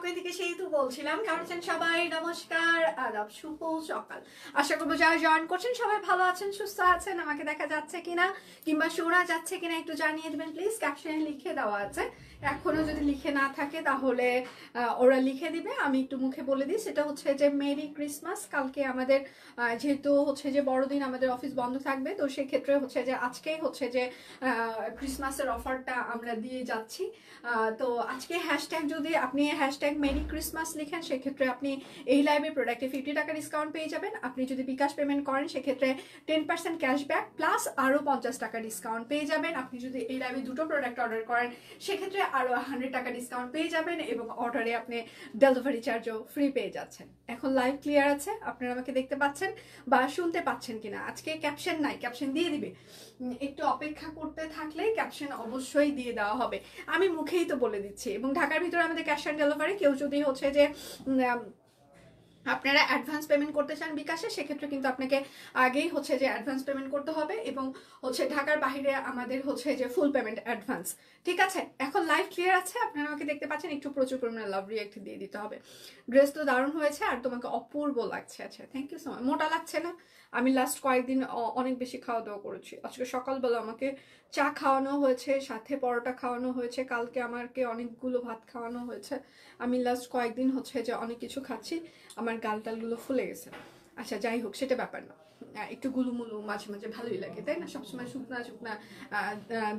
Balcony থেকে সেই তো বলছিলাম। কেমন আছেন সবাই? নমস্কার, আদাব, শুভ সকাল। আশা করবো যারা জয়েন করছেন সবাই ভালো আছেন, সুস্থ আছেন। আমাকে দেখা যাচ্ছে কিনা কিংবা শোনা যাচ্ছে কিনা একটু জানিয়ে দেবেন প্লিজ। ক্যাপশনে লিখে দেওয়া আছে, এখনো যদি লিখে না থাকে তাহলে ওরা লিখে দিবে, আমি একটু মুখে বলে দিই। সেটা হচ্ছে যে মেরি ক্রিসমাস। কালকে আমাদের যেহেতু হচ্ছে যে বড়দিন, আমাদের অফিস বন্ধ থাকবে, তো সেক্ষেত্রে হচ্ছে যে আজকেই হচ্ছে যে ক্রিসমাসের অফারটা আমরা দিয়ে যাচ্ছি। তো আজকে হ্যাশট্যাগ, যদি আপনি হ্যাশট্যাগ মেরি ক্রিসমাস লিখেন সেক্ষেত্রে আপনি এই লাইভের প্রোডাক্টে 50 টাকা ডিসকাউন্ট পেয়ে যাবেন। আপনি যদি বিকাশ পেমেন্ট করেন সেক্ষেত্রে 10% ক্যাশব্যাক প্লাস আরও 50 টাকা ডিসকাউন্ট পেয়ে যাবেন। আপনি যদি এই লাইভে দুটো প্রোডাক্ট অর্ডার করেন সেক্ষেত্রে আরও 100 টাকা ডিসকাউন্ট পেয়ে যাবেন এবং অর্ডারে আপনি ডেলিভারি চার্জও ফ্রি পেয়ে যাচ্ছেন। এখন লাইভ ক্লিয়ার আছে? আপনারা আমাকে দেখতে পাচ্ছেন বা শুনতে পাচ্ছেন কিনা? আজকে ক্যাপশন নাই, ক্যাপশন দিয়ে দিবে। একটু অপেক্ষা করতে থাকলে ক্যাপশন অবশ্যই দিয়ে দেওয়া হবে, আমি মুখেই তো বলে দিচ্ছি। এবং ঢাকার ভিতরে আমাদের ক্যাশ অন ডেলিভারি, কেউ যদি হচ্ছে যে আপনারা অ্যাডভান্স পেমেন্ট করতে চান বিকাশে, সেক্ষেত্রে কিন্তু আপনাকে আগেই হচ্ছে যে অ্যাডভান্স পেমেন্ট করতে হবে এবং হচ্ছে ঢাকার বাইরে আমাদের হচ্ছে যে ফুল পেমেন্ট অ্যাডভান্স। ঠিক আছে, এখন লাইভ ক্লিয়ার আছে? আপনারা আমাকে দেখতে পাচ্ছেন? একটু প্রচুর পরিমাণে লাভ রিয়েক্ট দিয়ে দিতে হবে। ড্রেস তো দারুণ হয়েছে আর তোমাকে অপূর্ব লাগছে। আচ্ছা, থ্যাংক ইউ সো মাচ। মোটা লাগছে না? আমি লাস্ট কয়েকদিন অনেক বেশি খাওয়া দাওয়া করেছি। আজকে সকালবেলা আমাকে চা খাওয়ানো হয়েছে, সাথে পরোটা খাওয়ানো হয়েছে, কালকে আমাকে অনেকগুলো ভাত খাওয়ানো হয়েছে। আমি লাস্ট কয়েকদিন হচ্ছে যে অনেক কিছু খাচ্ছি, আমার গাল টালগুলো ফুলে গেছে। আচ্ছা, যাই হোক, সেটা ব্যাপার না। একটু গুলুমুলু মাঝে মাঝে ভালোই লাগে, তাই না? সবসময় শুকনা শুকনা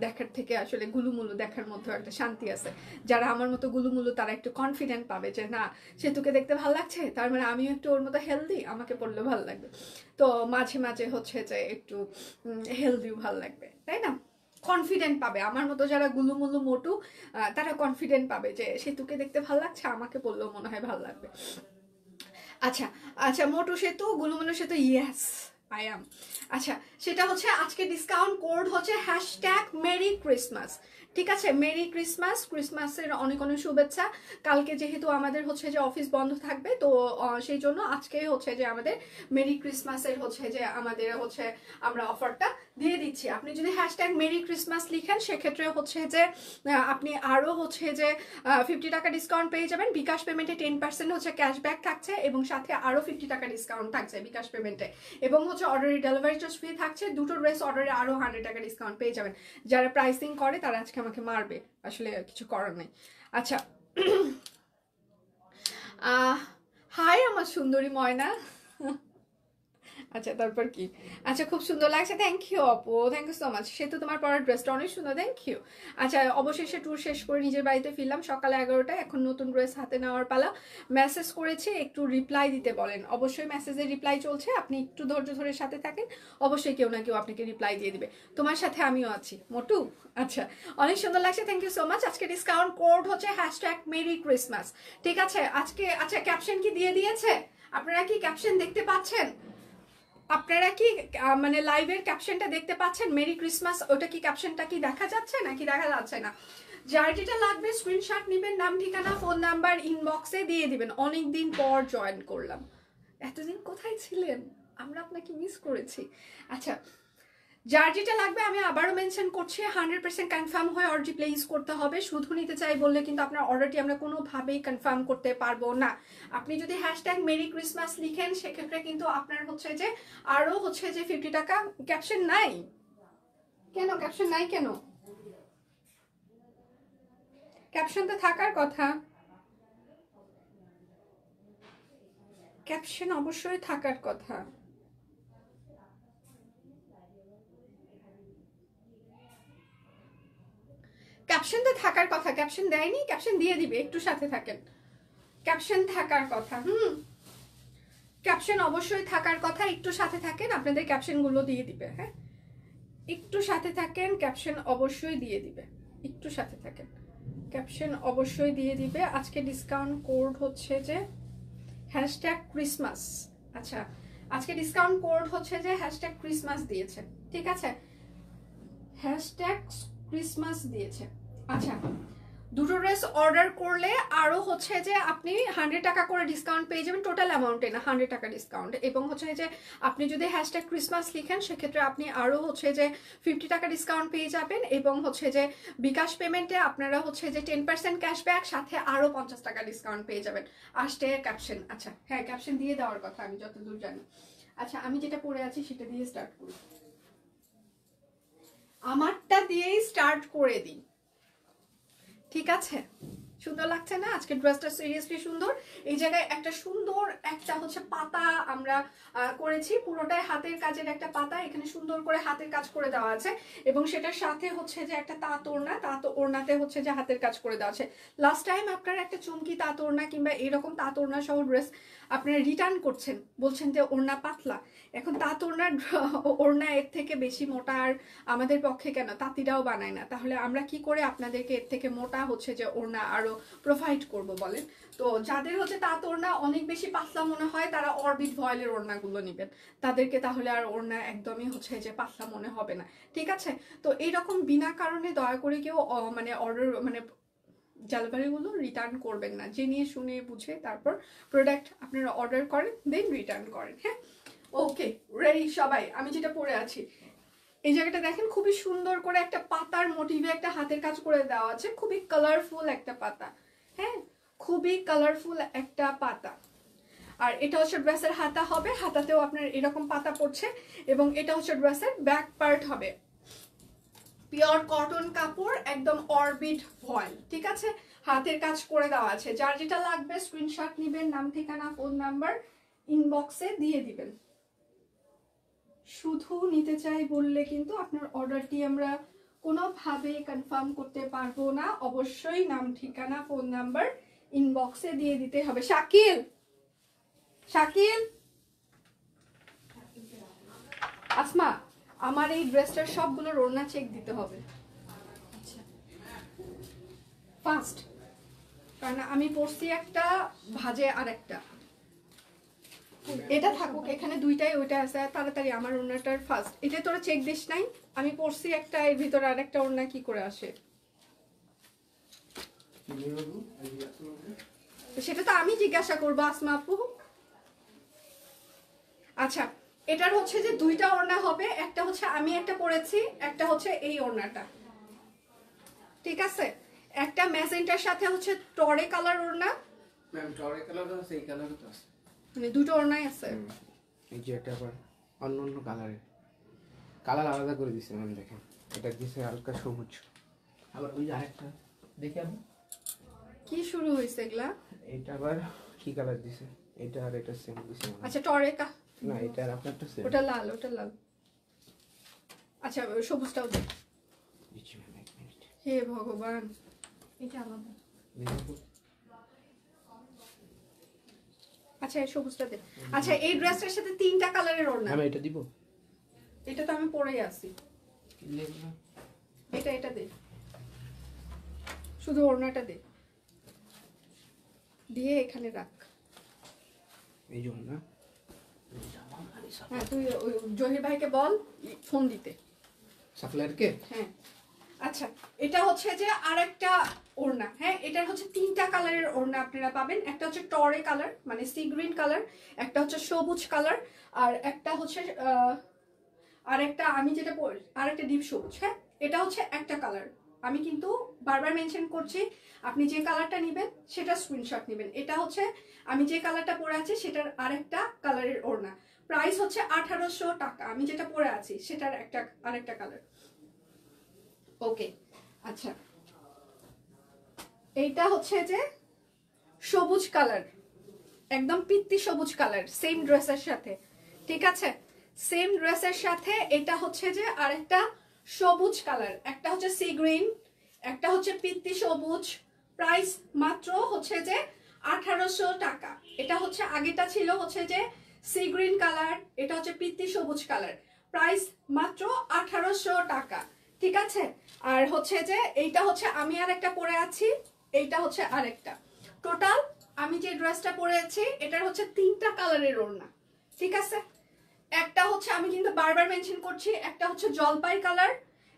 দেখার থেকে আসলে গুলুমুলু দেখার মধ্যে একটা শান্তি আছে। যারা আমার মতো গুলুমুলু তারা একটু কনফিডেন্ট পাবে যে না, সে তোকে দেখতে ভালো লাগছে, তার মানে আমিও একটু ওর মতো হেলদি, আমাকে পড়লে ভালো লাগবে। তো মাঝে মাঝে হচ্ছে যে একটু হেলদিও ভালো লাগবে, তাই না? কনফিডেন্ট পাবে। আমার মতো যারা গুলুমুলু মোটু তারা কনফিডেন্ট পাবে যে সেতুকে দেখতে ভালো লাগছে, আমাকে বললেও মনে হয় ভালো লাগবে। আচ্ছা আচ্ছা, মোটু সেতু, গুলুমুলু সেতু, ইয়েস আই অ্যাম। আচ্ছা, সেটা হচ্ছে আজকে ডিসকাউন্ট কোড হচ্ছে হ্যাশট্যাগ মেরি ক্রিসমাস। ঠিক আছে, মেরি ক্রিসমাস। ক্রিসমাসের অনেক অনেক শুভেচ্ছা। কালকে যেহেতু আমাদের হচ্ছে যে অফিস বন্ধ থাকবে, তো সেই জন্য আজকে হচ্ছে যে আমাদের মেরি ক্রিসমাসের হচ্ছে যে আমাদের হচ্ছে আমরা অফারটা দিয়ে দিচ্ছি। আপনি যদি হ্যাশট্যাগ মেরি ক্রিসমাস লিখেন সেক্ষেত্রে হচ্ছে যে আপনি আরও হচ্ছে যে 50 টাকা ডিসকাউন্ট পেয়ে যাবেন। বিকাশ পেমেন্টে 10% হচ্ছে ক্যাশব্যাক থাকছে এবং সাথে আরও 50 টাকা ডিসকাউন্ট থাকছে বিকাশ পেমেন্টে, এবং হচ্ছে অর্ডারে ডেলিভারি চার্জ ফ্রি থাকছে। দুটো ড্রেস অর্ডারে আরও 100 টাকা ডিসকাউন্ট পেয়ে যাবেন। যারা প্রাইসিং করে তারা আজকে আমাকে মারবে, আসলে কিছু করার নেই। আচ্ছা, হাই আমার সুন্দরী ময়না। আচ্ছা, তারপর কি? আচ্ছা, খুব সুন্দর লাগছে, থ্যাংক ইউ আপু, থ্যাংক ইউ সো মাচ। সে তো তোমার পরার ড্রেসটা অনেক সুন্দর, থ্যাংক ইউ। আচ্ছা, অবশেষে ট্যুর শেষ করে নিজের বাড়িতে ফিরলাম সকালে 11টায়। এখন নতুন ড্রেস হাতে নেওয়ার পালা। মেসেজ করেছি, একটু রিপ্লাই দিতে বলেন। অবশ্যই মেসেজের রিপ্লাই চলছে, আপনি একটু ধৈর্য ধরে সাথে থাকেন, অবশ্যই কেউ না কেউ আপনাকে রিপ্লাই দিয়ে দিবে। তোমার সাথে আমিও আছি মোটু। আচ্ছা, অনেক সুন্দর লাগছে, থ্যাংক ইউ সো মাচ। আজকে ডিসকাউন্ট কোড হচ্ছে হ্যাশট্যাগ মেরি ক্রিসমাস। ঠিক আছে আজকে। আচ্ছা, ক্যাপশন কি দিয়ে দিয়েছে? আপনারা কি ক্যাপশন দেখতে পাচ্ছেন? আপনারা কি মানে লাইভের ক্যাপশনটা দেখতে পাচ্ছেন? মেরি ক্রিসমাস, ওটা কি ক্যাপশনটা কি দেখা যাচ্ছে নাকি দেখা যাচ্ছে না? যার যেটা লাগবে স্ক্রিনশট নেবেন, নাম ঠিকানা ফোন নাম্বার ইনবক্সে দিয়ে দিবেন। অনেক দিন পর জয়েন করলাম, এতদিন কোথায় ছিলেন? আমরা আপনাকে মিস করেছি। আচ্ছা, যার যেটা লাগবে আমি আবারও মেনশন করছি, 100% কনফার্ম হয়ে অর্ডারটি প্লেস করতে হবে। শুধু নিতে চাই বললে কিন্তু আপনার অর্ডারটি আমরা কোনোভাবেই কনফার্ম করতে পারবো না। আপনি যদি হ্যাশট্যাগ মেরি ক্রিসমাস লিখেন সেক্ষেত্রে কিন্তু আপনার হচ্ছে যে আরও হচ্ছে যে 50 টাকা। ক্যাপশন নাই কেন? ক্যাপশন নাই কেন? ক্যাপশন তো থাকার কথা, ক্যাপশন অবশ্যই থাকার কথা। ক্যাপশন তো থাকার কথা, ক্যাপশন দেয়নি, ক্যাপশন দিয়ে দিবে, একটু সাথে থাকেন। ক্যাপশন থাকার কথা, ক্যাপশন অবশ্যই থাকার কথা, একটু সাথে থাকেন, আপনাদের ক্যাপশনগুলো দিয়ে দিবে। হ্যাঁ, একটু সাথে থাকেন, ক্যাপশন অবশ্যই দিয়ে দিবে, একটু সাথে থাকেন, ক্যাপশন অবশ্যই দিয়ে দিবে। আজকে ডিসকাউন্ট কোড হচ্ছে যে হ্যাশট্যাগ ক্রিসমাস। আচ্ছা, আজকে ডিসকাউন্ট কোড হচ্ছে যে হ্যাশট্যাগ ক্রিসমাস দিয়েছে। ঠিক আছে, হ্যাশট্যাগ ক্রিসমাস দিয়েছে। আচ্ছা, দুটো ড্রেস অর্ডার করলে আরো হচ্ছে যে আপনি 100 টাকা করে ডিসকাউন্ট পেয়ে যাবেন, টোটাল অ্যামাউন্টে না, 100 টাকা ডিসকাউন্ট। এবং হচ্ছে যে আপনি যদি হ্যাশট্যাগ ক্রিসমাস লিখেন সেক্ষেত্রে আপনি আরো হচ্ছে যে 50 টাকা ডিসকাউন্ট পেয়ে যাবেন। এবং হচ্ছে যে বিকাশ পেমেন্টে আপনারা হচ্ছে যে 10% ক্যাশব্যাক, সাথে আরো 50 টাকা ডিসকাউন্ট পেয়ে যাবেন। আসতে ক্যাপশন, আচ্ছা হ্যাঁ ক্যাপশন দিয়ে দেওয়ার কথা আমি যতদূর জানি। আচ্ছা আমি যেটা পরে আছি সেটা দিয়ে স্টার্ট করি, আমারটা দিয়েই স্টার্ট করে দিই, ঠিক আছে? সুন্দর লাগছে না আজকে ড্রেসটা? সিরিয়াসলি সুন্দর। এই জায়গায় একটা সুন্দর একটা হচ্ছে পাতা আমরা করেছি, পুরোটাই হাতের কাজের একটা পাতা, এখানে সুন্দর করে হাতের কাজ করে দেওয়া আছে। এবং সেটার সাথে হচ্ছে যে একটা তাঁত ওড়না, তাঁত ওড়নাতে হচ্ছে যে হাতের কাজ করে দেওয়া আছে। লাস্ট টাইম আপনারা একটা চুমকি তাঁত ওড়না কিংবা এরকম তাঁত ওড়না সহ ড্রেস আপনারা রিটার্ন করছেন, বলছেন যে ওড়না পাতলা। এখন তাঁত ওড়নার ওড়না এর থেকে বেশি মোটা আর আমাদের পক্ষে কেন, তাঁতিরাও বানায় না, তাহলে আমরা কি করে আপনাদেরকে এর থেকে মোটা হচ্ছে যে ওড়না আরো প্রোভাইড করব বলেন? তো যাদের হচ্ছে তাঁত ওড়না অনেক বেশি পাতলা মনে হয় তারা অরবিট ভয়েলের ওড়নাগুলো নেবেন, তাদেরকে তাহলে আর ওড়না একদমই হচ্ছে যে পাতলা মনে হবে না, ঠিক আছে? তো এইরকম বিনা কারণে দয়া করে কেউ মানে অর্ডার মানে জালবাড়িগুলো রিটার্ন করবেন না, জেনে শুনে বুঝে তারপর প্রোডাক্ট আপনারা অর্ডার করেন, দেন রিটার্ন করেন। হ্যাঁ ওকে, রেডি সবাই? আমি যেটা পরে আছি এই জায়গাটা দেখেন, খুবই সুন্দর করে একটা পাতার মোটিভে একটা হাতের কাজ করে দেওয়া আছে, খুবই কালারফুল একটা পাতা। হ্যাঁ খুবই কালারফুল একটা পাতা। আর এটা হচ্ছে ড্রেসের হাতা হবে, হাতাতেও আপনার এরকম পাতা পড়ছে। এবং এটা হচ্ছে ড্রেসের ব্যাক পার্ট হবে, পিওর কটন কাপড়, একদম অরবিট ভয়েল, ঠিক আছে? হাতের কাজ করে দেওয়া আছে। যার যেটা লাগবে স্ক্রিনশট নেবেন, নাম ঠিকানা ফোন নাম্বার ইনবক্সে দিয়ে দিবেন। শুধু নিতে চাই বললে কিন্তু আপনার অর্ডারটি আমরা কোনোভাবে কনফার্ম করতে পারবো না, অবশ্যই নাম ঠিকানা ফোন নাম্বার ইনবক্সে দিয়ে দিতে হবে। শাকিল, শাকিল, আসমা, আমার এই ড্রেসটার সবগুলোর ওড়না চেক দিতে হবে ফার্স্ট, কারণ আমি পরছি একটা, ভাজে আর একটা। এটা থাকুক এখানে দুইটাই, ওইটা আছে তাড়াতাড়ি। আমার ওড়নাটার ফার্স্ট, এটা তোরা চেক দিস নাই? আমি পরছি একটা, এর ভিতরে আর একটা ওড়না কি করে আসে সেটা তো আমি জিজ্ঞাসা করবো আসমা আপু। আচ্ছা এটার হচ্ছে যে দুইটা ওড়না হবে, একটা হচ্ছে আমি একটা পরেছি, একটা হচ্ছে এই ওড়নাটা, ঠিক আছে? একটা ম্যাজেন্টার সাথে হচ্ছে টরে কালার ওড়না, ম্যাম টরে কালারও আছে, এই কালারও তো আছে, মানে দুটো ওড়নাই আছে। এই যে এটা আবার অন্য অন্য কালারের, কালার আলাদা করে দিছে ম্যাম, দেখেন এটা দিছে হালকা সবুজ, আবার ওই যে আরেকটা দেখি আমি কি শুরু হয়েছে এগুলা? এটা আবার কি কালার দিছে, এটা আর এটা সেম দিছে। আচ্ছা টরে না এটা আর আপনারটা সেম, ওটা লাল, ওটা লাল। আচ্ছা সবুজটাও দেখ। দিচ্ছি ম্যাম, এক মিনিট। হে ভগবান, এটা আলাদা। আচ্ছা এই সবুজটা দে। আচ্ছা এই ড্রেসটার সাথে তিনটা কালারের ওড়না, আমি এটা দিব, এটা তো আমি পরেই আছি। এটা এটা দে, শুধু ওড়নাটা দে, দিয়ে এখানে রাখ। এই জন্য না, হ্যাঁ তুই ওই জহির ভাইকে বল ফোন দিতে, সাপ্লায়ারকে। হ্যাঁ আচ্ছা এটা হচ্ছে যে আরেকটা ওড়না। হ্যাঁ এটার হচ্ছে তিনটা কালারের ওড়না আপনারা পাবেন, একটা হচ্ছে টরে কালার মানে সি গ্রিন কালার, একটা হচ্ছে সবুজ কালার, আর একটা হচ্ছে আরেকটা আমি যেটা আরেকটা ডিপ সবুজ। হ্যাঁ এটা হচ্ছে একটা কালার, আমি কিন্তু বারবার মেনশন করছি, আপনি যে কালারটা নেবেন সেটা স্ক্রিনশট নেবেন। এটা হচ্ছে আমি যে কালারটা পরে আছি সেটার আরেকটা কালারের ওড়না, প্রাইস হচ্ছে 1800 টাকা। আমি যেটা পরে আছি সেটার আরেকটা কালার। ওকে আচ্ছা এইটা হচ্ছে যে সবুজ কালার, একদম পিত্তি সবুজ কালার, সেম ড্রেসের সাথে, ঠিক আছে? সেম ড্রেসের সাথে এটা হচ্ছে যে আরেকটা সবুজ কালার, একটা হচ্ছে সি গ্রিন, একটা হচ্ছে পিত্তি সবুজ, প্রাইস মাত্র হচ্ছে যে 1800 টাকা। এটা হচ্ছে আগেটা ছিল হচ্ছে যে সি গ্রিন কালার, এটা হচ্ছে পিত্তি সবুজ কালার, প্রাইস মাত্র 1800 টাকা, ঠিক আছে? আর হচ্ছে যে এইটা হচ্ছে আমি আর একটা পরে আছি, এইটা হচ্ছে আরেকটা। টোটাল আমি যে ড্রেসটা পরে আছি এটার হচ্ছে তিনটা কালারের ওড়না, ঠিক আছে? একটা হচ্ছে আমি কিন্তু বারবার মেনশন করছি, একটা হচ্ছে জলপাই কালার,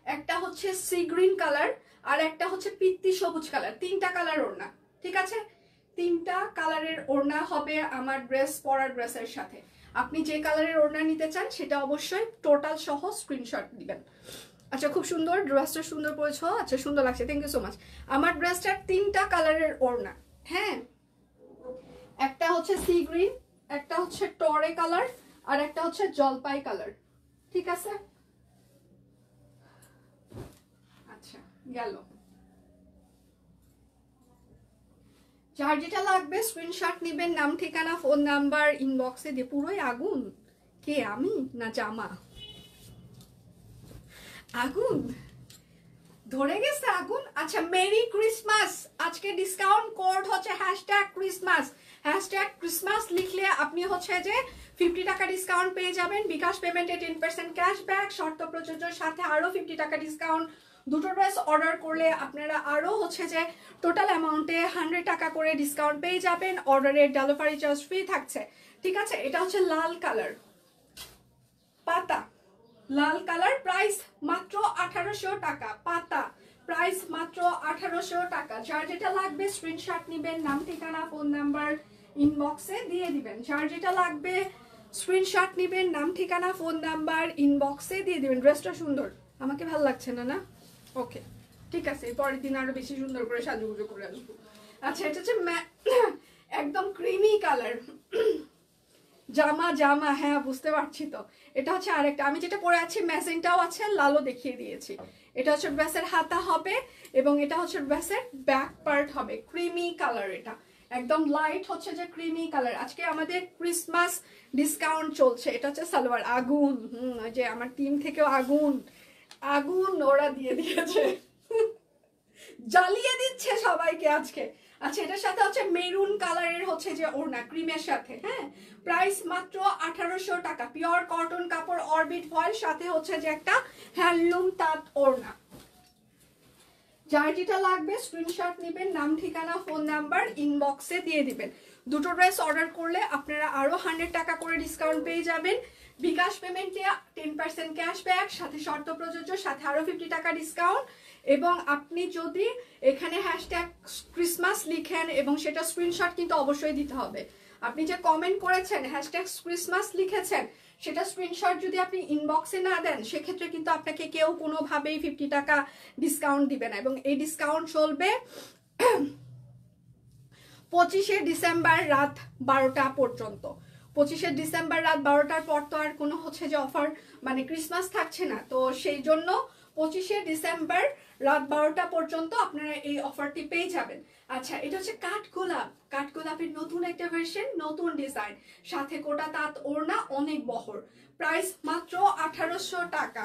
একটা হচ্ছে সি গ্রিন কালার, আর একটা হচ্ছে পিত্তি সবুজ কালার। 3টা কালার ওড়না, ঠিক আছে? 3টা কালারের ওড়না হবে আমার ড্রেস পরার ড্রেসের সাথে। আপনি যে কালারের ওড়না নিতে চান সেটা অবশ্যই টোটাল সহ স্ক্রিনশট দিবেন। আচ্ছা, খুব সুন্দর, ড্রেসটা সুন্দর পরেছো। আচ্ছা, সুন্দর লাগছে, থ্যাংক ইউ সো মাচ। আমার ড্রেসটার 3টা কালারের ওড়না, হ্যাঁ, একটা হচ্ছে সি গ্রিন, একটা হচ্ছে টরে কালার, আর একটা হচ্ছে জলপাই কালার, ঠিক আছে? আচ্ছা, গেল। যার যেটা লাগবে স্ক্রিনশট নিবেন, নাম ঠিকানা ফোন নাম্বার ইনবক্সে দিয়ে। পুরোই আগুন, কে আমি না জামা? আগুন ধরে গেছে আগুন। আচ্ছা, মেরি ক্রিসমাস। আজকে ডিসকাউন্ট কোড হচ্ছে #ক্রিসমাস। #ক্রিসমাস লিখলে আপনি হচ্ছে যে 50 টাকা ডিসকাউন্ট পেয়ে যাবেন। বিকাশ পেমেন্টে 10% ক্যাশব্যাক, শর্ত প্রযোজ্য, সাথে আরো 50 টাকা ডিসকাউন্ট। দুটো ড্রেস অর্ডার করলে আপনারা আরো হচ্ছে যে টোটাল অ্যামাউন্টে 100 টাকা করে ডিসকাউন্ট পেয়ে যাবেন। অর্ডারের ডেলিভারি চার্জ ফ্রি থাকছে, ঠিক আছে? এটা হচ্ছে লাল কালার, পাতা লাল কালার, প্রাইস মাত্র 1800 টাকা। পাতা, প্রাইস মাত্র 1800 টাকা। যার যেটা লাগবে স্ক্রিনশট নিবেন, নাম ঠিকানা ফোন নাম্বার ইনবক্সে দিয়ে দিবেন। যার যেটা লাগবে স্ক্রিনশট নিবেন, নাম ঠিকানা ফোন নাম্বার ইনবক্সে দিয়ে দিবেন। ড্রেসটা সুন্দর, আমাকে ভালো লাগছে না? না, ওকে, ঠিক আছে, পরের দিন আরো বেশি সুন্দর করে সাজুগুজু করে আসবো। আচ্ছা, এটা হচ্ছে একদম ক্রিমি কালার, জামা, হ্যাঁ বুঝতে পারছি তো। এটা হচ্ছে আরেকটা, আমি যেটা পরে আছি ম্যাচিংটাও আছে, লালও দেখিয়ে দিয়েছি। এটা হচ্ছে ড্রেসের হাতা হবে, এবং এটা হচ্ছে ড্রেসের ব্যাক পার্ট হবে ক্রিমি কালার। এটা একদম লাইট হচ্ছে যে ক্রিমি কালার। আজকে আমাদের ক্রিসমাস ডিসকাউন্ট চলছে। এটা হচ্ছে সালোয়ার। আগুন, ওই যে আমার টিম থেকেও আগুন আগুন ওরা দিয়ে দিয়েছে, জ্বালিয়ে দিচ্ছে সবাইকে আজকে। আচ্ছা, এটার সাথে হচ্ছে মেরুন কালারের হচ্ছে যে ওড়না, ক্রিমের সাথে, হ্যাঁ, প্রাইস মাত্র 1800 টাকা। পিওর কটন কাপড়, অরবিট ফয়েল, সাথে হচ্ছে যে একটা হ্যান্ডলুম তাঁত ওড়না। যার যেটা লাগবে স্ক্রিনশট নেবেন, নাম ঠিকানা ফোন নাম্বার ইনবক্সে দিয়ে দিবেন। দুটো ড্রেস অর্ডার করলে আপনারা আরো 100 টাকা করে ডিসকাউন্ট পেয়ে যাবেন। বিকাশ পেমেন্টে 10% ক্যাশব্যাক, সাথে শর্ত প্রযোজ্য, সাথে আরো 50 টাকা ডিসকাউন্ট। এবং আপনি যদি এখানে #ক্রিসমাস লিখেন, এবং সেটা স্ক্রিনশট কিন্তু অবশ্যই দিতে হবে। আপনি যে কমেন্ট করেছেন #ক্রিসমাস লিখেছেন, সেটা স্ক্রিনশট যদি আপনি ইনবক্সে না দেন, সেক্ষেত্রে কিন্তু আপনাকে কেউ কোনোভাবেই 50 টাকা ডিসকাউন্ট দিবে না। এবং এই ডিসকাউন্ট চলবে 25শে ডিসেম্বর রাত 12টা পর্যন্ত। 25শে ডিসেম্বর রাত 12টার পর তো আর কোনো হচ্ছে যে অফার, মানে ক্রিসমাস থাকছে না। তো সেই জন্য 25শে ডিসেম্বর রাত 12টা পর্যন্ত আপনারা এই অফারটি পেয়ে যাবেন। আচ্ছা, এটা হচ্ছে কাঠগোলাপ। কাঠগোলাপের নতুন একটা ভার্সন, নতুন ডিজাইন, সাথে কোটা তাঁত ওড়না, অনেক বহর। প্রাইস মাত্র 1800 টাকা।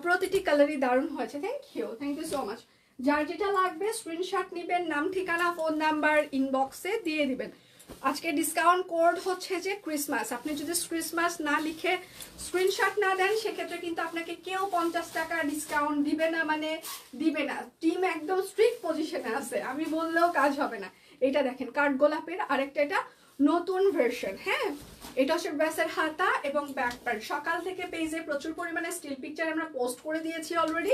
প্রতিটি কালারই দারুণ হয়েছে, থ্যাংক ইউ সো মাচ। যার যেটা লাগবে স্ক্রিনশট নেবেন, নাম ঠিকানা ফোন নাম্বার ইনবক্সে দিয়ে দিবেন। আজকে ডিসকাউন্ট কোড হচ্ছে যে ক্রিসমাস। আপনি যদি ক্রিসমাস না লিখে স্ক্রিনশট না দেন, সেক্ষেত্রে কিন্তু আপনাকে কেউ 50 টাকা ডিসকাউন্ট দিবে না, মানে দিবে না। টিম একদম স্ট্রিক্ট পজিশনে আছে, আমি বললেও কাজ হবে না। এটা দেখেন কাঠগোলাপের আরেকটা, এটা নতুন ভার্সন, হ্যাঁ। এটা হচ্ছে ড্রেসের হাতা এবং ব্যাক পার্ট। সকাল থেকে পেজে প্রচুর পরিমাণে স্টিল পিকচার আমরা পোস্ট করে দিয়েছি অলরেডি,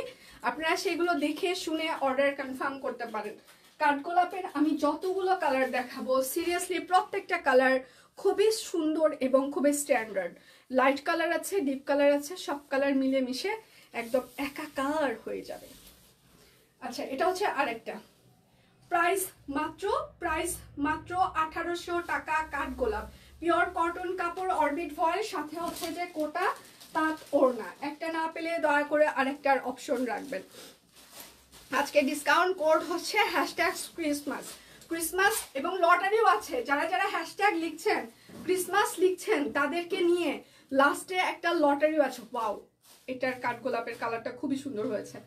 আপনারা সেগুলো দেখে শুনে অর্ডার কনফার্ম করতে পারেন। কাঠগোলাপের আমি যতগুলো কালার দেখাবো, সিরিয়াসলি প্রত্যেকটা কালার খুবই সুন্দর এবং খুবই স্ট্যান্ডার্ড। লাইট কালার আছে, ডিপ কালার আছে, সব কালার মিলে মিশে একদম একাকার হয়ে যাবে। আচ্ছা, এটা হচ্ছে আরেকটা, প্রাইস মাত্র 1800 টাকা। কাঠগোলাপ, পিওর কটন কাপড়, অরবিট ফয়েল, সাথে হচ্ছে যে কোটা তাঁত ওড়না। একটা না পেলে দয়া করে আরেকটার অপশন রাখবেন। আজকে ডিসকাউন্ট কোড হচ্ছে #ক্রিসমাস, এবং লটারিও আছে। যারা যারা হ্যাশট্যাগ লিখছেন, ক্রিসমাস লিখছেন, তাদেরকে নিয়ে লাস্টে একটা লটারিও আছে। ওয়াও, এটার কাঠগোলাপের কালারটা খুবই সুন্দর হয়েছে।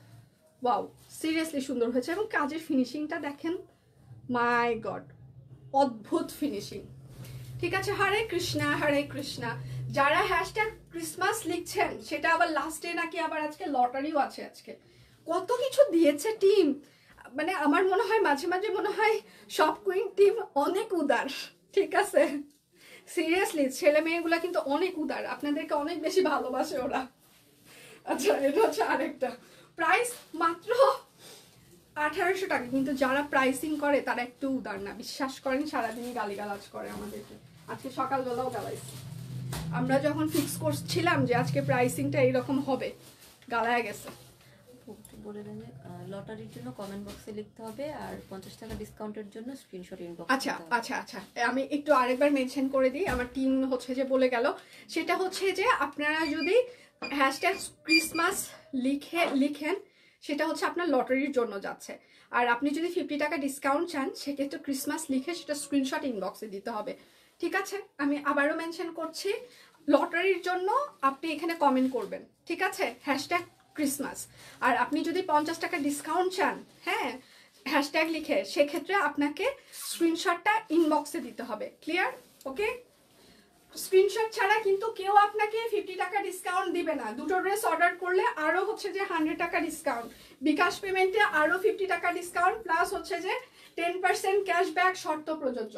ওয়াও, সিরিয়াসলি সুন্দর হয়েছে। এবং কাজের ফিনিশিংটা দেখেন, মাই গড, অদ্ভুত ফিনিশিং। ঠিক আছে, হরে কৃষ্ণা হরে কৃষ্ণা। যারা #ক্রিসমাস লিখছেন, সেটা আবার লাস্টে নাকি আবার আজকে লটারিও আছে। আজকে কত কিছু দিয়েছে টিম, মানে আমার মনে হয় মাঝে মাঝে মনে হয় সব কুইন টিম অনেক উদার। ঠিক আছে, সিরিয়াসলি ছেলে মেয়েগুলা কিন্তু অনেক উদার, আপনাদেরকে অনেক বেশি ভালোবাসে ওরা। আচ্ছা এটা হচ্ছে আরেকটা, প্রাইস মাত্র 1800 টাকা। কিন্তু যারা প্রাইসিং করে তারা একটু উদার না, বিশ্বাস করেন সারাদিনই গালিগালাজ করে আমাদেরকে। আজকে সকালবেলাও গালাইছি, আমরা যখন ফিক্স করছিলাম যে আজকে প্রাইসিংটা এইরকম হবে, গালায় গেছে। বলে দেন লটারির জন্য কমেন্ট বক্সে লিখতে হবে, আর 50 টাকা ডিসকাউন্টের জন্য স্ক্রিনশট ইনবক্স। আচ্ছা আচ্ছা আচ্ছা, আমি একটু আরেকবার মেনশন করে দিই, আমার টিম হচ্ছে যে বলে গেল। সেটা হচ্ছে যে আপনারা যদি হ্যাশট্যাগ ক্রিসমাস লিখেন, সেটা হচ্ছে আপনার লটারির জন্য যাচ্ছে। আর আপনি যদি 50 টাকা ডিসকাউন্ট চান, সেক্ষেত্রে ক্রিসমাস লিখে সেটা স্ক্রিনশট ইনবক্সে দিতে হবে। ঠিক আছে, আমি আবারও মেনশন করছি, লটারির জন্য আপনি এখানে কমেন্ট করবেন, ঠিক আছে, হ্যাশট্যাগ ক্রিসমাস। আর আপনি যদি 50 টাকা ডিসকাউন্ট চান, হ্যাঁ, হ্যাশট্যাগ লিখে, সেক্ষেত্রে আপনাকে স্ক্রিনশটটা ইনবক্সে দিতে হবে। ক্লিয়ার? ওকে, স্ক্রিনশট ছাড়া কিন্তু কেউ আপনাকে 50 টাকা ডিসকাউন্ট দিবে না। দুটো ড্রেস অর্ডার করলে আরো হচ্ছে যে 100 টাকা ডিসকাউন্ট, বিকাশ পেমেন্টে আরো 50 টাকা ডিসকাউন্ট, প্লাস হচ্ছে যে 10% ক্যাশব্যাক, শর্ত প্রযোজ্য।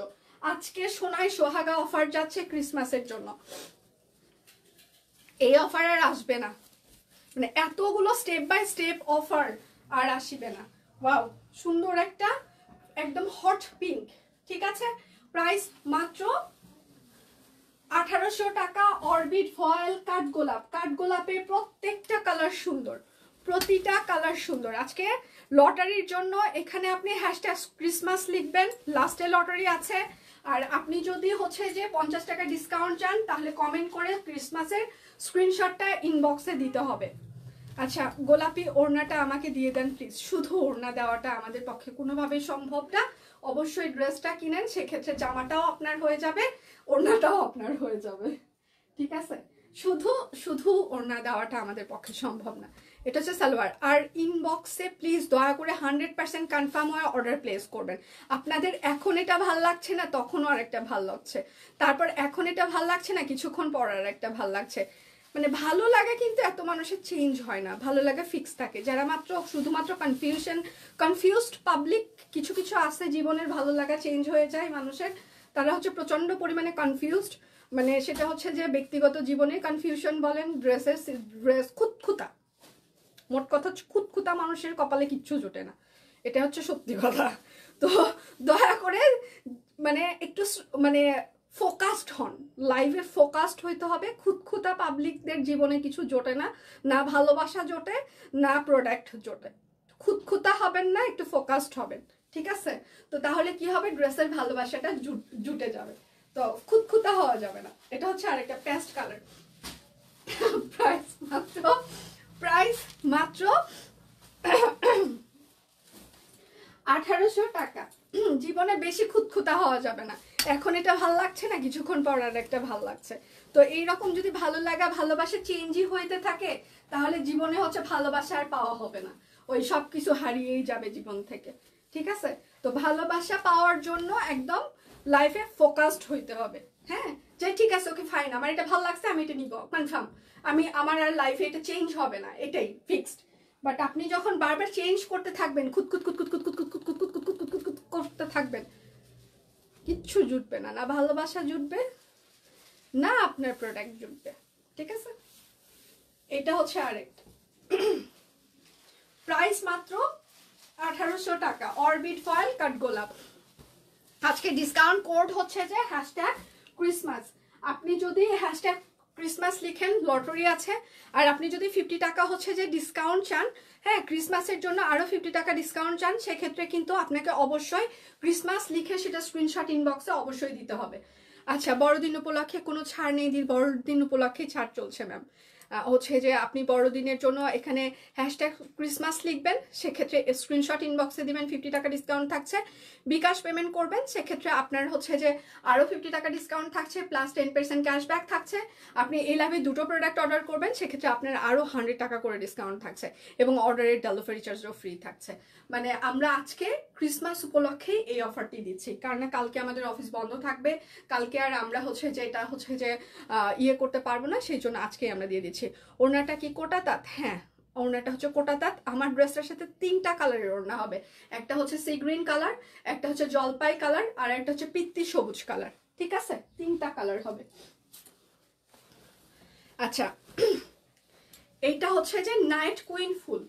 আজকে সোনায় সোহাগা অফার যাচ্ছে ক্রিসমাসের জন্য, এই অফার আর আসবে না, মানে এতগুলো স্টেপ বাই স্টেপ অফার আর আসবে না। ওয়াও, সুন্দর একটা একদম হট পিঙ্ক, ঠিক আছে, প্রাইস মাত্র 1800 টাকা। অরবিট ফয়েল কাঠগোলাপ, কাঠগোলাপের প্রত্যেকটা কালার সুন্দর, প্রতিটা কালার সুন্দর। আজকে লটারির জন্য এখানে আপনি হ্যাশট্যাগ ক্রিসমাস লিখবেন, লাস্টে লটারি আছে। আর আপনি যদি হচ্ছে যে 50 টাকা ডিসকাউন্ট চান, তাহলে কমেন্ট করে ক্রিসমাসের স্ক্রিনশটটা ইনবক্সে দিতে হবে। আচ্ছা, গোলাপি ওড়নাটা আমাকে দিয়ে দেন প্লিজ। শুধু ওড়না দেওয়াটা আমাদের পক্ষে কোনোভাবেই সম্ভব না, অবশ্যই ড্রেসটা কিনেন, সেক্ষেত্রে জামাটাও আপনার হয়ে যাবে, ওড়নাটাও আপনার হয়ে যাবে, ঠিক আছে। শুধু শুধু ওড়না দেওয়াটা আমাদের পক্ষে সম্ভব না। এটা হচ্ছে সালোয়ার। আর ইনবক্সে প্লিজ দয়া করে 100% কনফার্ম হয়ে অর্ডার প্লেস করবেন। আপনাদের এখন এটা ভাল লাগছে না, তখনও আরেকটা ভাল লাগছে, তারপর এখন এটা ভাল লাগছে না, কিছুক্ষণ পর আর একটা ভাল লাগছে। মানে ভালো লাগে কিন্তু এত মানুষের চেঞ্জ হয় না, ভালো লাগে ফিক্স থাকে। যারা মাত্র শুধুমাত্র কনফিউজড পাবলিক কিছু কিছু আছে জীবনের, ভালো লাগা চেঞ্জ হয়ে যায় মানুষের, তারা হচ্ছে প্রচন্ড পরিমাণে কনফিউজড। মানে সেটা হচ্ছে যে ব্যক্তিগত জীবনে কনফিউশন বলেন, ড্রেস খুঁতখুঁতা, মোট কথা খুঁতখুঁতা মানুষের কপালে কিচ্ছু জোটে না, এটা হচ্ছে সত্যি কথা। তো দয়া করে মানে একটু মানে ফোকাসড হন, লাইভে ফোকাসড হইতে হবে। খুঁতখুঁতা পাবলিকদের জীবনে কিছু জোটে না, না ভালোবাসা জোটে, না প্রোডাক্ট জোটে। খুঁতখুঁতা হবেন না, একটু ফোকাসড হবেন, ঠিক আছে। তো তাহলে কি হবে, ড্রেসের ভালোবাসাটা জুটে যাবে, তো খুঁতখুঁতা হওয়া যাবে না। এটা হচ্ছে আরেকটা পেস্ট কালার, প্রাইস মাত্র 1800 টাকা। জীবনে বেশি খুঁতখুঁতা হওয়া যাবে না, এখন এটা ভাল লাগছে না, কিছুক্ষণ পর আর একটা ভাল লাগছে। তো এইরকম যদি ভালো লাগা ভালোবাসা চেঞ্জই হইতে থাকে, তাহলে জীবনে হচ্ছে ভালোবাসা আর পাওয়া হবে না, ওই সব কিছু হারিয়েই যাবে জীবন থেকে, ঠিক আছে। তো ভালোবাসা পাওয়ার জন্য একদম লাইফে ফোকাসড হইতে হবে, হ্যাঁ, যে ঠিক আছে ওকে ফাইন, আমার এটা ভালো লাগছে, আমি এটা নিব কনফার্ম, আমার আর লাইফে এটা চেঞ্জ হবে না, এটাই ফিক্সড। বাট আপনি যখন বারবার চেঞ্জ করতে থাকবেন, খুঁতখুত খুঁতখুত খুঁতখুত খুঁতখুত খুঁতখুত খুঁতখুত খুঁতখুত করতে থাকবেন, কিচ্ছু জুটবে না, না ভালোবাসা জুটবে, না আপনার প্রোডাক্ট জুটবে, ঠিক আছে। এটা হচ্ছে আরেকটা, প্রাইস মাত্র 1800 টাকা। অরবিট ফয়েল কাঠগোলাপ। আজকে ডিসকাউন্ট কোড হচ্ছে যে হ্যাশট্যাগ ক্রিসমাস। আপনি যদি হ্যাশট্যাগ ক্রিসমাস লিখেন, লটারি আছে। আর আপনি যদি 50 টাকা হচ্ছে যে ডিসকাউন্ট চান, হ্যাঁ, ক্রিসমাসের জন্য আরো 50 টাকা ডিসকাউন্ট চান, সেক্ষেত্রে কিন্তু আপনাকে অবশ্যই ক্রিসমাস লিখে সেটা স্ক্রিনশট ইনবক্সে অবশ্যই দিতে হবে। আচ্ছা, বড়দিন উপলক্ষে কোনো ছাড় নেই দিদি? বড়দিন উপলক্ষে ছাড় চলছে ম্যাম। হচ্ছে যে আপনি বড়দিনের জন্য এখানে হ্যাশট্যাগ ক্রিসমাস লিখবেন, সেক্ষেত্রে স্ক্রিনশট ইনবক্সে দিবেন, 50 টাকা ডিসকাউন্ট থাকছে। বিকাশ পেমেন্ট করবেন, সেক্ষেত্রে আপনার হচ্ছে যে আরও 50 টাকা ডিসকাউন্ট থাকছে, প্লাস 10% ক্যাশব্যাক থাকছে। আপনি এই লাভে দুটো প্রোডাক্ট অর্ডার করবেন, সেক্ষেত্রে আপনার আরও 100 টাকা করে ডিসকাউন্ট থাকছে, এবং অর্ডারের ডেলিভারি চার্জও ফ্রি থাকছে। মানে আমরা আজকে ক্রিসমাস উপলক্ষেই এই অফারটি দিচ্ছি, কারণ কালকে আমাদের অফিস বন্ধ থাকবে, কালকে আর আমরা হচ্ছে যে এটা হচ্ছে যে ইয়ে করতে পারবো না, সেই জন্য আজকেই আমরা দিয়ে দিচ্ছি। ওড়নাটা কি কোটা তাঁত? হ্যাঁ, ওড়নাটা হচ্ছে কোটা তাঁত। আমার ড্রেসটার সাথে 3টা কালারের ওড়না হবে, একটা হচ্ছে সি গ্রিন কালার, একটা হচ্ছে জলপাই কালার, আর একটা হচ্ছে পিত্তি সবুজ কালার, ঠিক আছে, 3টা কালার হবে। আচ্ছা, এইটা হচ্ছে যে নাইট কুইন ফুল,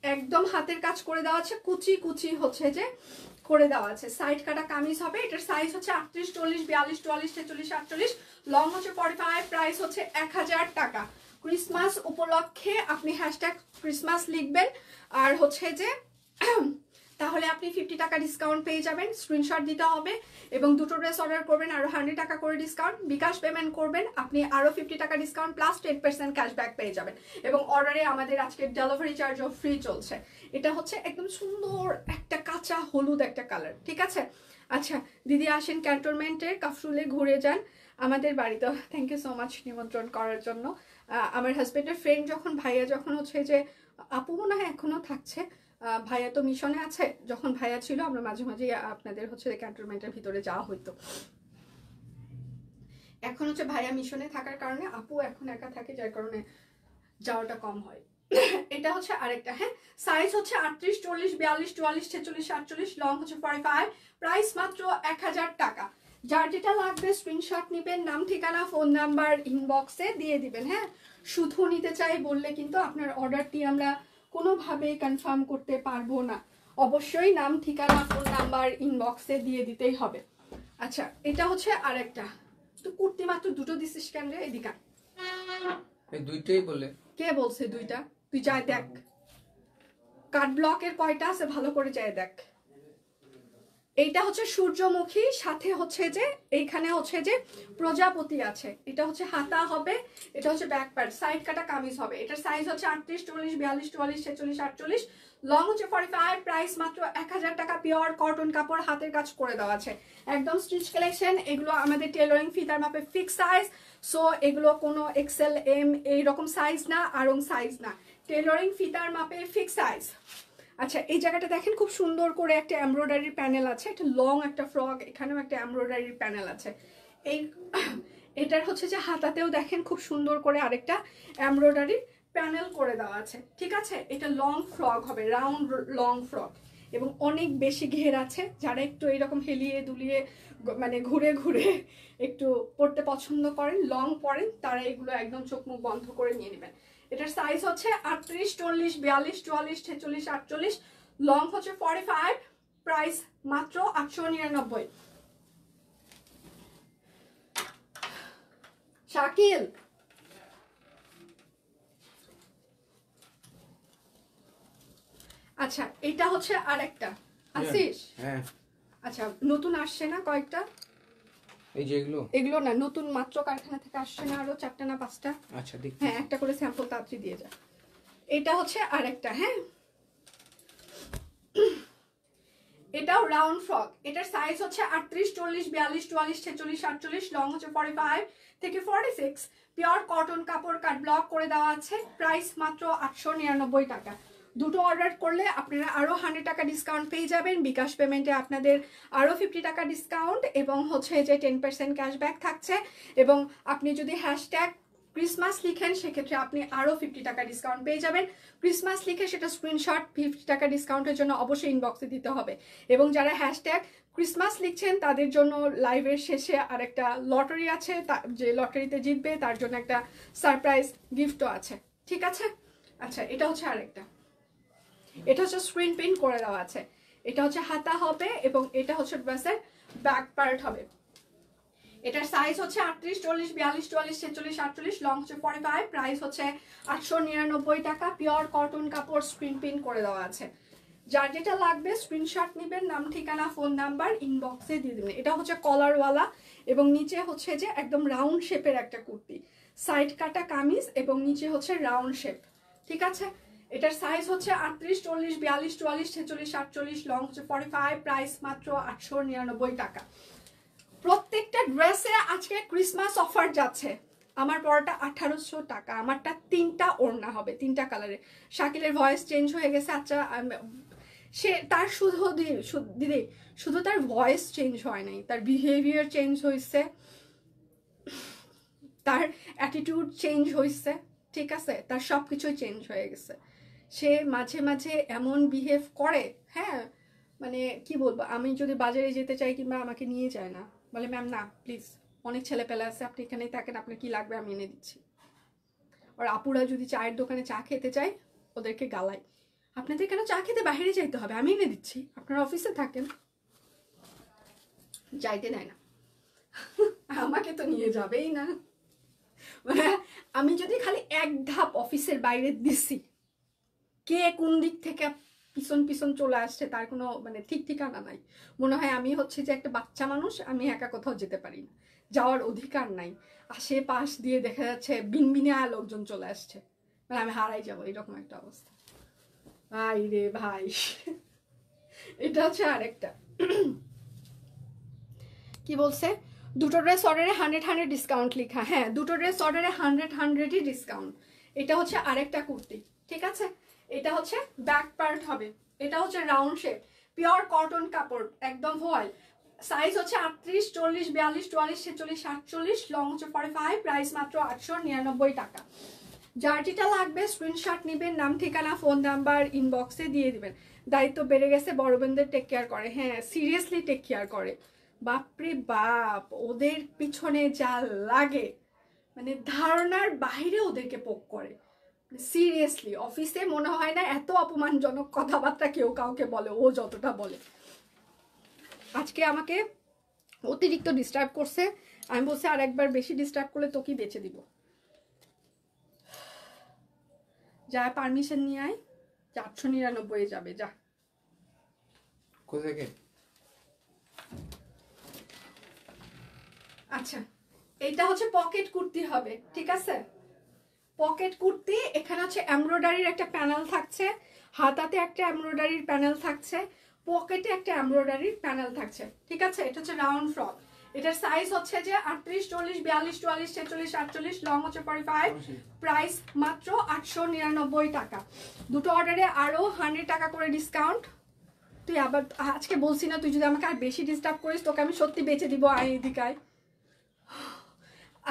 একদম হাতের কাজ করে দেওয়া আছে, কুচি কুচি হচ্ছে যে করে দেওয়া আছে, সাইড কাটা কামিজ হবে। এটার সাইজ হচ্ছে 38, 40, 42, 44, 46, 48, লং হচ্ছে 45, প্রাইস হচ্ছে 1000 টাকা। ক্রিসমাস উপলক্ষে আপনি হ্যাশট্যাগ ক্রিসমাস লিখবেন আর হচ্ছে যে তাহলে আপনি 50 টাকা ডিসকাউন্ট পেয়ে যাবেন। স্ক্রিনশট দিতে হবে এবং দুটো ড্রেস অর্ডার করবেন, আরো 100 টাকা করে ডিসকাউন্ট। বিকাশ পেমেন্ট করবেন, আপনি আরো 50 টাকা ডিসকাউন্ট প্লাস 10% ক্যাশব্যাক পেয়ে যাবেন। এবং অর্ডারে আমাদের আজকে ডেলিভারি চার্জও ফ্রি চলছে। এটা হচ্ছে একদম সুন্দর একটা কাঁচা হলুদ একটা কালার, ঠিক আছে। আচ্ছা দিদি আসেন ক্যান্টনমেন্টের কাফরুলে ঘুরে যান আমাদের বাড়িতে। থ্যাংক ইউ সো মাচ নিমন্ত্রণ করার জন্য। আমার হাজবেন্ডের ফ্রেন্ড যখন ভাইয়া যখন হচ্ছে যে আপু মনে হয় এখনো থাকছে, ভাইয়া তো মিশনে আছে, যখন ভাইয়া ছিল আমরা মাঝে মাঝে আপনাদের হচ্ছে ক্যান্টনমেন্টের ভিতরে যাওয়া হইতো। এখন হচ্ছে ভাইয়া মিশনে থাকার কারণে আপু এখন একা থাকে, যার কারণে যাওয়াটা কম হয়। এটা হচ্ছে আরেকটা, হ্যাঁ সাইজ হচ্ছে 38, 40, 42, 44, 46, 48, লং হচ্ছে 45, প্রাইস মাত্র 1000 টাকা। যার যেটা লাগবে স্ক্রিনশট নিবেন, নাম ঠিকানা ফোন নাম্বার ইনবক্সে দিয়ে দিবেন। হ্যাঁ শুধু নিতে চাই বললে কিন্তু আপনার অর্ডারটি আমরা কোনোভাবেই কনফার্ম করতে পারবো না, অবশ্যই নাম ঠিকানা ফোন নাম্বার ইনবক্সে দিয়ে দিতেই হবে। আচ্ছা এটা হচ্ছে আরেকটা, তো কুর্তি মাত্র দুটো দিছিস কেন রে, এদিকে এই দুইটাই বলে। কে বলছে দুইটা? তুই যাই দেখ কাট ব্লকের কয়টা আছে ভালো করে যাই দেখ। এইটা হচ্ছে সূর্যমুখী, সাথে হচ্ছে যে এইখানে হচ্ছে যে প্রজাপতি আছে। এটা হচ্ছে হাতা হবে, এটা হচ্ছে ব্যাক পার্ট, সাইড কাটা কামিজ হবে। এটার সাইজ হচ্ছে 38, 40, 42, 44, 46, 48, লং হচ্ছে 45, প্রাইস মাত্র 1000 টাকা। পিওর কটন কাপড়, হাতের কাজ করে দেওয়া আছে, একদম স্টিচ কালেকশন। এগুলো আমাদের টেলারিং ফিতার মাপে ফিক্স সাইজ, সো এগুলো কোনো এক্সেল এম এইরকম সাইজ না, আরং সাইজ না, টেলারিং ফিতার মাপে ফিক্স সাইজ। আচ্ছা এই জায়গাটা দেখেন খুব সুন্দর করে একটা এমব্রয়ডারির প্যানেল আছে, একটা লং একটা ফ্রক, এখানেও একটা এমব্রয়ডারির প্যানেল আছে। এই এটার হচ্ছে যে হাতাতেও দেখেন খুব সুন্দর করে আরেকটা এমব্রয়ডারির প্যানেল করে দেওয়া আছে, ঠিক আছে। এটা লং ফ্রক হবে, রাউন্ড লং ফ্রক, এবং অনেক বেশি ঘের আছে। যারা একটু এরকম হেলিয়ে দুলিয়ে মানে ঘুরে ঘুরে একটু পড়তে পছন্দ করেন, লং পরেন, তারা এগুলো একদম চোখ মুখ বন্ধ করে নিয়ে নেবেন। এটার সাইজ হচ্ছে 38, 40, 42, 44, 46, 48, লং হচ্ছে 45, প্রাইস মাত্র 899। শাকিল আচ্ছা এটা হচ্ছে আরেকটা, আসিস? হ্যাঁ আচ্ছা নতুন আসছে না কয়েকটা, এই যে এগুলো না নতুন মাত্র কারখানা থেকে আসছে না, আরো 4টা না 5টা। আচ্ছা দেখ, হ্যাঁ একটা করে স্যাম্পল তাড়াতাড়ি দিয়ে যা। এটা হচ্ছে আরেকটা, হ্যাঁ এটাও রাউন্ড ফ্রক। এটার সাইজ হচ্ছে 38, 40, 42, 44, 46, 48, লং হচ্ছে 45 থেকে 46, পিওর কটন কাপড়, কাট ব্লক করে দেওয়া আছে। প্রাইস মাত্র 899 টাকা। দুটো অর্ডার করলে আপনারা আরো 100 টাকা ডিসকাউন্ট পেয়ে যাবেন। বিকাশ পেমেন্টে আপনাদের আরো 50 টাকা ডিসকাউন্ট এবং হচ্ছে যে 10% ক্যাশব্যাক থাকছে। এবং আপনি যদি হ্যাশট্যাগ ক্রিসমাস লিখেন সেক্ষেত্রে আপনি আরো 50 টাকা ডিসকাউন্ট পেয়ে যাবেন। ক্রিসমাস লিখে সেটা স্ক্রিনশট 50 টাকা ডিসকাউন্টের জন্য অবশ্যই ইনবক্সে দিতে হবে। এবং যারা হ্যাশট্যাগ ক্রিসমাস লিখছেন তাদের জন্য লাইভের শেষে আরেকটা লটারি আছে, যে লটারিতে জিতবে তার জন্য একটা সারপ্রাইজ গিফটও আছে, ঠিক আছে। আচ্ছা এটা হচ্ছে আরেকটা, এটা হচ্ছে স্ক্রিন প্রিন্ট করে দেওয়া আছে। এটা হচ্ছে হাতা হবে এবং এটা হচ্ছে ড্রেসের ব্যাক পার্ট হবে। এটার সাইজ হচ্ছে 38, 40, 42, 44, 46, 48, লং হচ্ছে 45, প্রাইস হচ্ছে 899 টাকা। পিওর কটন কাপড়, স্ক্রিন প্রিন্ট করে দেওয়া আছে। যার যেটা লাগবে স্ক্রিনশট নেবেন, নাম ঠিকানা ফোন নাম্বার ইনবক্সে দিয়ে দেবেন। এটা হচ্ছে কলারওয়ালা এবং নিচে হচ্ছে যে একদম রাউন্ড শেপের একটা কুর্তি, সাইড কাটা কামিজ এবং নিচে হচ্ছে রাউন্ড শেপ, ঠিক আছে। এটার সাইজ হচ্ছে 38, 40, 42, 44, 46, 48, লং হচ্ছে 45, প্রাইস মাত্র 899 টাকা। প্রত্যেকটা ড্রেসে আজকে ক্রিসমাস অফার যাচ্ছে। আমার পরটা 1800 টাকা, আমারটা 3টা ওড়না হবে, 3টা কালারে। শাকিলের ভয়েস চেঞ্জ হয়ে গেছে। আচ্ছা সে তার দিদি শুধু তার ভয়েস চেঞ্জ হয় নাই, তার বিহেভিয়ার চেঞ্জ হয়েছে, তার অ্যাটিটিউড চেঞ্জ হয়েছে, ঠিক আছে, তার সব কিছুই চেঞ্জ হয়ে গেছে। সে মাঝে মাঝে এমন বিহেভ করে, হ্যাঁ মানে কি বলবো, আমি যদি বাজারে যেতে চাই কিংবা আমাকে নিয়ে যায় না, বলে ম্যাম না প্লিজ অনেক ছেলে পেলে আছে, আপনি এখানেই থাকেন, আপনার কি লাগবে আমি এনে দিচ্ছি। আর আপুরা যদি চায়ের দোকানে চা খেতে চায় ওদেরকে গালাই, আপনাদের কেন চা খেতে বাইরে যাইতে হবে, আমি এনে দিচ্ছি, আপনারা অফিসে থাকেন। যাইতে নেয় না, আমাকে তো নিয়ে যাবেই না। মানে আমি যদি খালি এক ধাপ অফিসের বাইরে দিছি, কে কোন দিক থেকে পিছন পিছন চলে আসছে তার কোনো মানে ঠিক ঠিকানা নাই। মনে হয় আমি হচ্ছে যে একটা বাচ্চা মানুষ, আমি একা কোথাও যেতে পারি না, যাওয়ার অধিকার নাই। আশেপাশ দিয়ে দেখা যাচ্ছে বিনবিনে লোকজন চলে আসছে, মানে আমি হারাই যাবো, এরকম একটা অবস্থা। ভাই রে ভাই, এটা হচ্ছে আরেকটা কি বলছে, দুটো ড্রেস অর্ডারে 100 ডিসকাউন্ট লেখা। হ্যাঁ, দুটো ড্রেস অর্ডারে 100ই ডিসকাউন্ট। এটা হচ্ছে আরেকটা কুর্তি, ঠিক আছে। এটা হচ্ছে ব্যাক পার্ট হবে, এটা হচ্ছে রাউন্ড শেপ, পিওর কটন কাপড়, একদম ভয়েল। সাইজ হচ্ছে 38, 40, 42, 44, 46, 48, লং হচ্ছে 45, প্রাইস মাত্র 899 টাকা। যার যেটা লাগবে স্ক্রিনশট নেবেন, নাম ঠিকানা ফোন নাম্বার ইনবক্সে দিয়ে দিবেন। দায়িত্ব বেড়ে গেছে, বড় বোনদের টেক কেয়ার করে, হ্যাঁ সিরিয়াসলি টেক কেয়ার করে। বাপরে বাপ, ওদের পিছনে যা লাগে মানে ধারণার বাইরে ওদেরকে পোক করে, সিরিয়াসলি। অফিসে মনে হয় না এত অপমানজনক কথাবার্তা কেউ কাউকে বলে ও যতটা বলে। আজকে আমাকে অতিরিক্ত ডিস্টার্ব করছে, আমি বলছি আর একবার বেশি ডিস্টার্ব করলে তোকে বেঁচে দিব। যা পারমিশন নিয়ে আয়, 899 যাবে, যা। কোথায়? আচ্ছা, এইটা হচ্ছে পকেট কুর্তি হবে, ঠিক আছে। পকেট কুর্তি, এখানে হচ্ছে এমব্রয়ডারির একটা প্যানেল থাকছে, হাতাতে একটা এমব্রয়ডারির প্যানেল থাকছে, পকেটে একটা এমব্রয়ডারির প্যানেল থাকছে, ঠিক আছে। এটা হচ্ছে রাউন্ড ফ্রক, এটার সাইজ হচ্ছে যে 38, 40, 42, 44, 46, 48, লং হচ্ছে 45, প্রাইস মাত্র 899 টাকা। দুটো অর্ডারে আরো 100 টাকা করে ডিসকাউন্ট। তুই আবার আজকে বলছি না, তুই যদি আমাকে আর বেশি ডিস্টার্ব করিস তোকে আমি সত্যি বেঁচে দিব। আই এদিকায়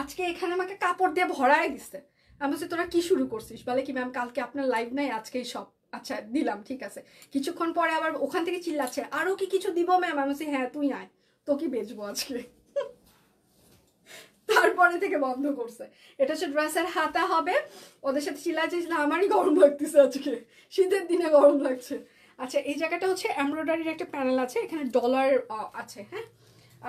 আজকে এখানে আমাকে কাপড় দিয়ে ভরাই দিচ্ছে। আমি বলছি তোরা কি শুরু করছিস, বলে কি ম্যাম কালকে আপনার লাইভ নাই, আজকেই সব। আচ্ছা দিলাম, ঠিক আছে। কিছুক্ষণ পরে আবার ওখান থেকে চিল্লাচ্ছে আরো কি কিছু দিব ম্যাম। আমি বলছি হ্যাঁ তুই আয়, তোকে বেচবো আজকে। তারপরে থেকে বন্ধ করছে। এটা হচ্ছে ড্রেসের হাতা হবে, ওদের সাথে চিল্লাচ্ছিল আমারই গরম লাগতেছে আজকে, শীতের দিনে গরম লাগছে। আচ্ছা, এই জায়গাটা হচ্ছে এমব্রয়ডারির একটা প্যানেল আছে, এখানে ডলার আছে, হ্যাঁ।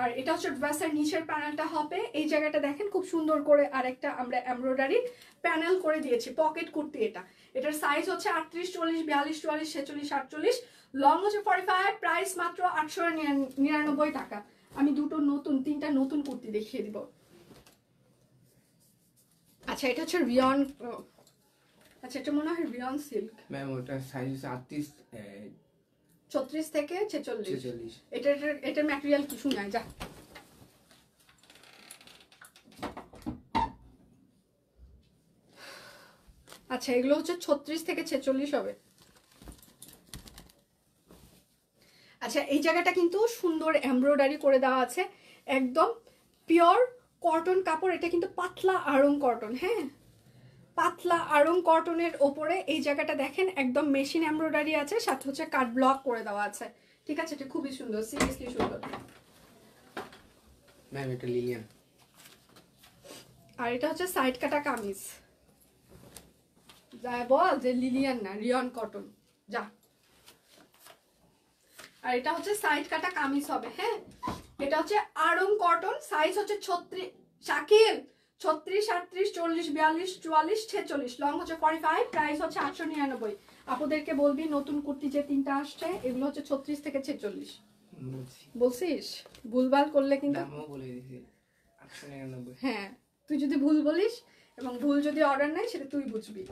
আর এটা হচ্ছে ড্রেসের নিচের প্যানেলটা হবে, এই জায়গাটা দেখেন খুব সুন্দর করে আরেকটা আমরা এমব্রয়ডারি প্যানেল করে দিয়েছি। পকেট কুর্তি এটা, এটার সাইজ হচ্ছে 38, 40, 42, 44, 46, 48, লং হচ্ছে 45, প্রাইস মাত্র 899 টাকা। আমি তিনটা নতুন কুর্তি দেখিয়ে দিব। আচ্ছা, এটা হচ্ছে রিয়ন, আচ্ছা এটা মনে হয় রিয়ন সিল্ক। ম্যাম ওটা সাইজ 38, 36 থেকে 46। 46। এটার ম্যাটেরিয়াল কিছু নাই, যা। আচ্ছা, এগুলো হচ্ছে 36 থেকে 46 হবে। আচ্ছা, এই জায়গাটা কিন্তু সুন্দর এমব্রয়ডারি করে দেওয়া আছে, একদম পিওর কটন কাপড়। এটা কিন্তু পাতলা আড়ং কটন, হ্যাঁ পাতলা আড়ং কটনের ওপরে এই জায়গাটা দেখেন একদম মেশিন এমব্রয়ডারি আছে, সাথে হচ্ছে কাট ব্লক করে দেওয়া আছে, ঠিক আছে। এটা খুবই সুন্দর, সিরিয়াসলি সুন্দর। ম্যাম এটা লিলিয়ান। আর এটা হচ্ছে সাইড কাটা কামিজ, যা বল যে লিলিয়ান না রিয়ন কটন, যা। আর এটা হচ্ছে সাইড কাটা কামিজ হবে, হ্যাঁ। এটা হচ্ছে আড়ং কটন, সাইজ হচ্ছে 36, শাকিল 36, 38, 40, 42, 44, 46, লং হচ্ছে 45, প্রাইস হচ্ছে 899। আপুদেরকে বলবি নতুন কুর্তি যে তিনটা আসছে এগুলো হচ্ছে 36 থেকে 46। বলছিস ভুলভাল করলে কিন্তু বলে দিছি 899। হ্যাঁ, তুই যদি ভুল বলিস এবং ভুল যদি অর্ডার নেয় সেটা তুই বুঝবি।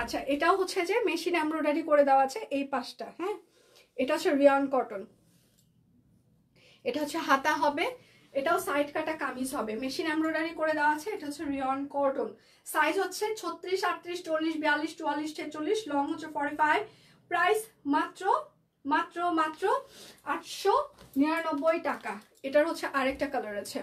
আচ্ছা, এটাও হচ্ছে যে মেশিন এমব্রয়ডারি করে দেওয়া আছে এই পাশটা, হ্যাঁ। এটা হচ্ছে রিয়ন কটন, এটা হচ্ছে হাতা হবে, এটাও সাইড কাটা কামিজ হবে, মেশিন এমব্রয়ডারি করে দেওয়া আছে। এটা হচ্ছে রিয়ন কটন, সাইজ হচ্ছে 36, 38, 40, 42, 44, 46, লং হচ্ছে 45, প্রাইস মাত্র 899 টাকা। এটার হচ্ছে আরেকটা কালার আছে।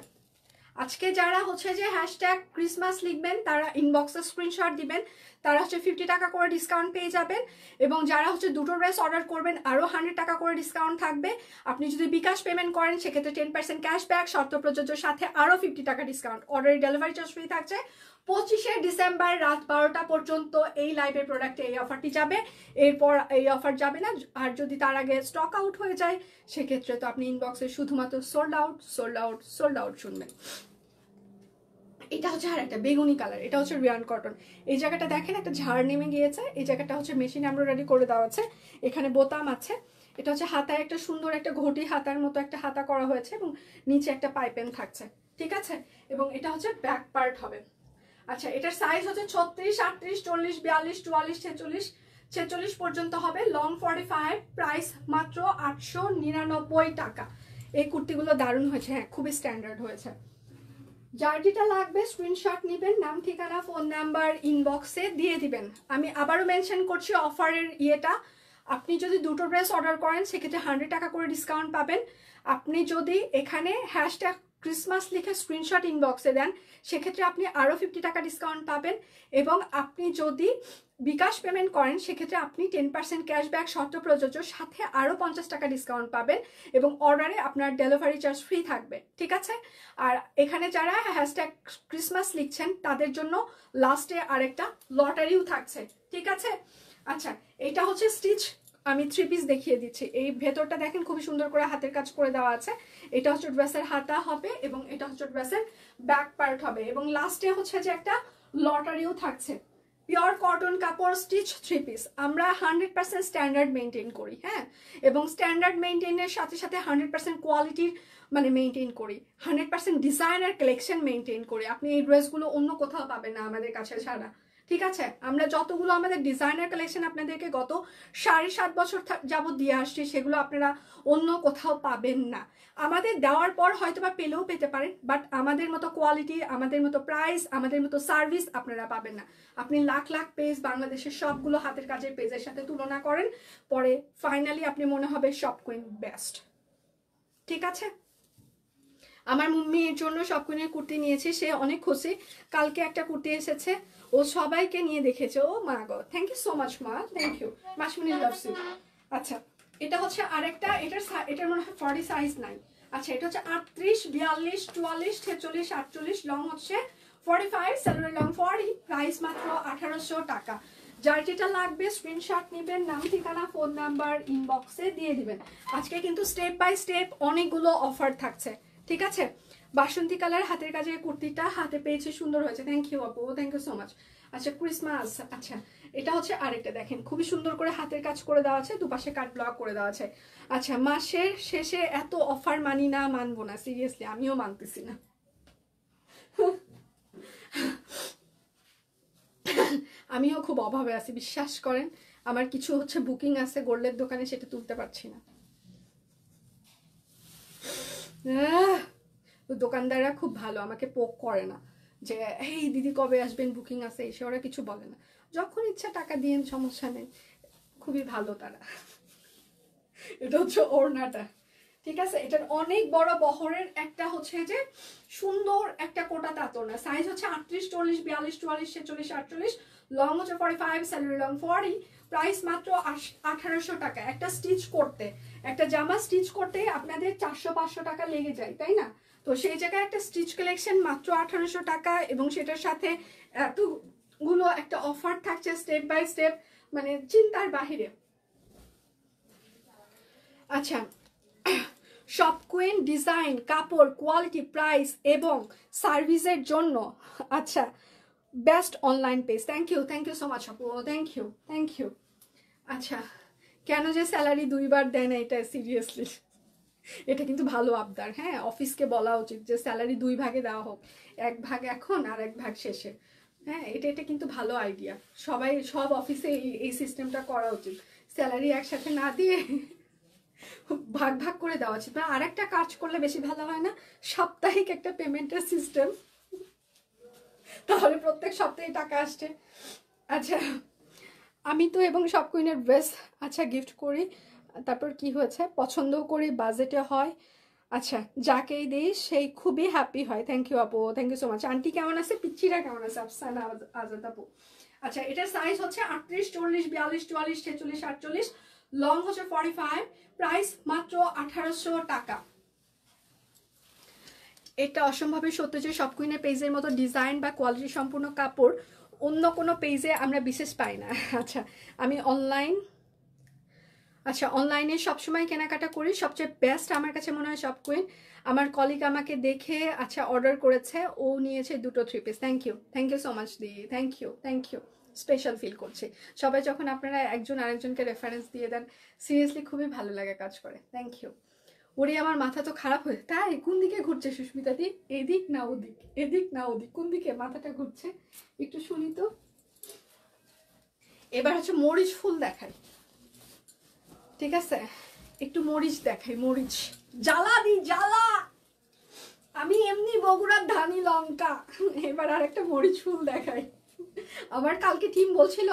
আজকে যারা হচ্ছে যে হ্যাশট্যাগ ক্রিসমাস লিখবেন তারা ইনবক্সে স্ক্রিনশট দিবেন, তারা হচ্ছে 50 টাকা করে ডিসকাউন্ট পেয়ে যাবেন, এবং যারা হচ্ছে দুটো ড্রেস অর্ডার করবেন আরও 100 টাকা করে ডিসকাউন্ট থাকবে। আপনি যদি বিকাশ পেমেন্ট করেন সেক্ষেত্রে 10% ক্যাশব্যাক, শর্ত প্রযোজ্য, সাথে আরও 50 টাকা ডিসকাউন্ট। অর্ডারের ডেলিভারি চার্জ ফ্রি থাকছে। 25শে ডিসেম্বর রাত 12টা পর্যন্ত এই লাইভের প্রোডাক্টে এই অফারটি যাবে, এরপর এই অফার যাবে না। আর যদি তার আগে স্টক আউট হয়ে যায় সেক্ষেত্রে তো আপনি ইনবক্সে শুধুমাত্র sold out sold out sold out শুনবেন। এটা হচ্ছে আর একটা বেগুনি কালার, এটা হচ্ছে রিয়ান কটন। এই জায়গাটা দেখেন একটা ঝাড় নেমে গিয়েছে, এই জায়গাটা হচ্ছে মেশিন এমব্রয়ডারি করে দেওয়া আছে, এখানে বোতাম আছে। এটা হচ্ছে হাতায় একটা সুন্দর একটা ঘটি হাতার মতো একটা হাতা করা হয়েছে এবং নিচে একটা পাইপেন থাকছে, ঠিক আছে। এবং এটা হচ্ছে ব্যাক পার্ট হবে। আচ্ছা, এটার সাইজ হচ্ছে 36, 38, 40, 42, 44, 46, 46 পর্যন্ত হবে। লং 45, প্রাইস মাত্র 899 টাকা। এই কুর্তিগুলো দারুণ হয়েছে, হ্যাঁ খুবই স্ট্যান্ডার্ড হয়েছে। যার যেটা লাগবে স্ক্রিনশট নেবেন, নাম ঠিকানা ফোন নাম্বার ইনবক্সে দিয়ে দিবেন। আমি আবারও মেনশন করছি অফারের ইয়েটা, আপনি যদি দুটো ড্রেস অর্ডার করেন সেক্ষেত্রে 100 টাকা করে ডিসকাউন্ট পাবেন। আপনি যদি এখানে হ্যাশট্যাগ ক্রিসমাস লিখে স্ক্রিনশট ইনবক্সে দেন সেক্ষেত্রে আপনি আরও 50 টাকা ডিসকাউন্ট পাবেন। এবং আপনি যদি বিকাশ পেমেন্ট করেন সেক্ষেত্রে আপনি 10% ক্যাশব্যাক, শর্ত প্রযোজ্য, সাথে আরও 50 টাকা ডিসকাউন্ট পাবেন এবং অর্ডারে আপনার ডেলিভারি চার্জ ফ্রি থাকবে, ঠিক আছে। আর এখানে যারা হ্যাশট্যাগ ক্রিসমাস লিখছেন তাদের জন্য লাস্টে আরেকটা লটারিও থাকছে, ঠিক আছে। আচ্ছা, এটা হচ্ছে স্টিচ, আমি 3 পিস দেখিয়ে দিচ্ছি। এই ভেতরটা দেখেন খুবই সুন্দর করে হাতের কাজ করে দেওয়া আছে। এটা হচ্ছে ড্রেসের হাতা হবে এবং এটা হচ্ছে ড্রেসের ব্যাক পার্ট হবে, এবং লাস্টে হচ্ছে যে একটা লটারিও থাকছে। পিওর কটন কাপড় স্টিচ 3 পিস। আমরা 100% স্ট্যান্ডার্ড মেনটেন করি, হ্যাঁ, এবং স্ট্যান্ডার্ড মেনটেনের সাথে সাথে 100% কোয়ালিটির মানে মেনটেন করি, 100% ডিজাইনার কালেকশন মেনটেন করি। আপনি এই ড্রেসগুলো অন্য কোথাও পাবেন না আমাদের কাছে ছাড়া, ঠিক আছে। আমরা যতগুলো আমাদের ডিজাইনার কালেকশন আপনাদেরকে গত 7.5 বছর যাবত দিয়ে আসছি সেগুলো আপনারা অন্য কোথাও পাবেন না। আমাদের দেওয়ার পর হয়তো বা পেলেও পেতে পারেন, বাট আমাদের মতো কোয়ালিটি, আমাদের মতো প্রাইস, আমাদের মতো সার্ভিস আপনারা পাবেন না। আপনি লাখ লাখ পেজ বাংলাদেশের সবগুলো হাতের কাজের পেজের সাথে তুলনা করেন, পরে ফাইনালি আপনি মনে হবে শপ কুইন বেস্ট, ঠিক আছে। আমার মেয়ের জন্য শপ কুইনের কুর্তি নিয়েছি, সে অনেক খুশি। কালকে একটা কুর্তি এসেছে, ও সবাইকে নিয়ে দেখেছে। ও মা গো, থ্যাংক ইউ সো মাচ মা, থ্যাংক ইউ, মাসমিনি লাভস ইউ। আচ্ছা, এটা হচ্ছে আরেকটা, এটার মনে হয় 40 সাইজ নাই। আচ্ছা, এটা হচ্ছে 38, 42, 44, 46, 48, লং হচ্ছে 45, স্যালোয়ার লং 40, প্রাইস মাত্র 1800 টাকা। যার যেটা লাগবে স্ক্রিনশট নেবেন, নাম ঠিকানা ফোন নাম্বার ইনবক্সে দিয়ে দিবেন। আজকে কিন্তু স্টেপ বাই স্টেপ অনেকগুলো অফার থাকছে, ঠিক আছে। বাসন্তী কালার হাতের কাজের কুর্তিটা হাতে পেয়েছি, সুন্দর হয়েছে, থ্যাংক ইউ আপু, থ্যাংক ইউ সো মাচ। আচ্ছা, ক্রিসমাস। আচ্ছা, এটা হচ্ছে আরেকটা, দেখেন খুবই সুন্দর করে হাতের কাজ করে দেওয়া আছে, দুপাশে কাট ব্লক করে দেওয়া আছে। আচ্ছা, মাসের শেষে এত অফার মানি না, মানবো না, সিরিয়াসলি আমিও মানতেছি না। আমিও খুব অভাবে আছি, বিশ্বাস করেন। আমার কিছু হচ্ছে বুকিং আছে গোল্ডের দোকানে, সেটা তুলতে পারছি না। দোকানদাররা খুব ভালো, আমাকে পোক করে না যে এই দিদি কবে আসবেন, বুকিং আছে, এসে ওরা কিছু বলে না। যখন ইচ্ছা টাকা দিয়েন, সমস্যা নেই, খুবই ভালো তারা। এটা হচ্ছে ওড়নাটা, ঠিক আছে। এটার অনেক বড় বহরের একটা হচ্ছে যে সুন্দর একটা কোটা তাঁতর না, সাইজ হচ্ছে 38, 40, 42, 44, 46, 48, লং হচ্ছে 45, স্যালোয়ার লং 40, প্রাইস মাত্র 1800 টাকা। একটা স্টিচ করতে, একটা জামা স্টিচ করতে আপনাদের 400-500 টাকা লেগে যায়, তাই না? তো সেই জায়গায় একটা স্টিচ কালেকশন মাত্র 1800 টাকা, এবং সেটার সাথে এতগুলো একটা অফার থাকছে স্টেপ বাই স্টেপ, মানে চিন্তার বাহিরে। আচ্ছা, শপ কুইন ডিজাইন, কাপড়, কোয়ালিটি, প্রাইস এবং সার্ভিসের জন্য আচ্ছা best online page. Thank you so much আপু, থ্যাংক ইউ। আচ্ছা, কেন যে স্যালারি 2 বার দেয় না, এটা সিরিয়াসলি এটা কিন্তু ভালো আবদার, হ্যাঁ, অফিসকে বলা উচিত যে স্যালারি 2 ভাগে দেওয়া হোক, 1 ভাগ এখন আর 1 ভাগ শেষে, হ্যাঁ, এটা কিন্তু ভালো আইডিয়া। সব অফিসে এই সিস্টেমটা করা উচিত, স্যালারি একসাথে না দিয়ে ভাগ ভাগ করে দেওয়া উচিত। বা আর একটা কাজ করলে বেশি ভালো হয় না, সাপ্তাহিক একটা পেমেন্টের সিস্টেম, তাহলে প্রত্যেক সপ্তাহে টাকা আসছে। আচ্ছা, আমি তো এবং শপ কুইনের ড্রেস আচ্ছা গিফট করি, তারপর কি হয়েছে পছন্দও করি, বাজেটে হয়। আচ্ছা, যাকেই দিই সেই খুবই হ্যাপি হয়। থ্যাংক ইউ আপু, thank you so much. Aunty কেমন আছে, পিচ্চিরা কেমন আছে, আফসানা আজাদ আপু। আচ্ছা, এটার সাইজ হচ্ছে 38, 40, 42, 44, 46, 48, লং হচ্ছে 45, প্রাইস মাত্র 1800 টাকা। এটা অসম্ভবই সত্য যে সব কুইনের পেজের মতো ডিজাইন বা কোয়ালিটি সম্পূর্ণ কাপড় অন্য কোনো পেজে আমরা বিশেষ পাই না। আচ্ছা, আমি অনলাইনে সবসময় কেনাকাটা করি, সবচেয়ে বেস্ট আমার কাছে মনে হয় সব কুইন। আমার কলিগ আমাকে দেখে অর্ডার করেছে, ও নিয়েছে 2টো 3 piece. Thank you so much দি, থ্যাংক ইউ। স্পেশাল ফিল করছি। সবাই যখন আপনারা একজন আরেকজনকে রেফারেন্স দিয়ে দেন, সিরিয়াসলি খুবই ভালো লাগে কাজ করে। Thank you. ওরে আমার মাথা তো খারাপ হয়ে, তাই কোন দিকে ঘুরছে সুস্মিতা দি? এদিক না ওদিক, এদিক না ওদিক, কোন দিকে মাথাটা ঘুরছে একটু শুনি তো। এবার হচ্ছে মরিচ ফুল দেখাই, ঠিক আছে? একটু মরিচ দেখাই, মরিচ জ্বালা দি জ্বালা, আমি এমনি বগুড়ার ধানি লঙ্কা। এবার আর একটা মরিচ ফুল দেখাই। আমার কালকে টিম বলছিল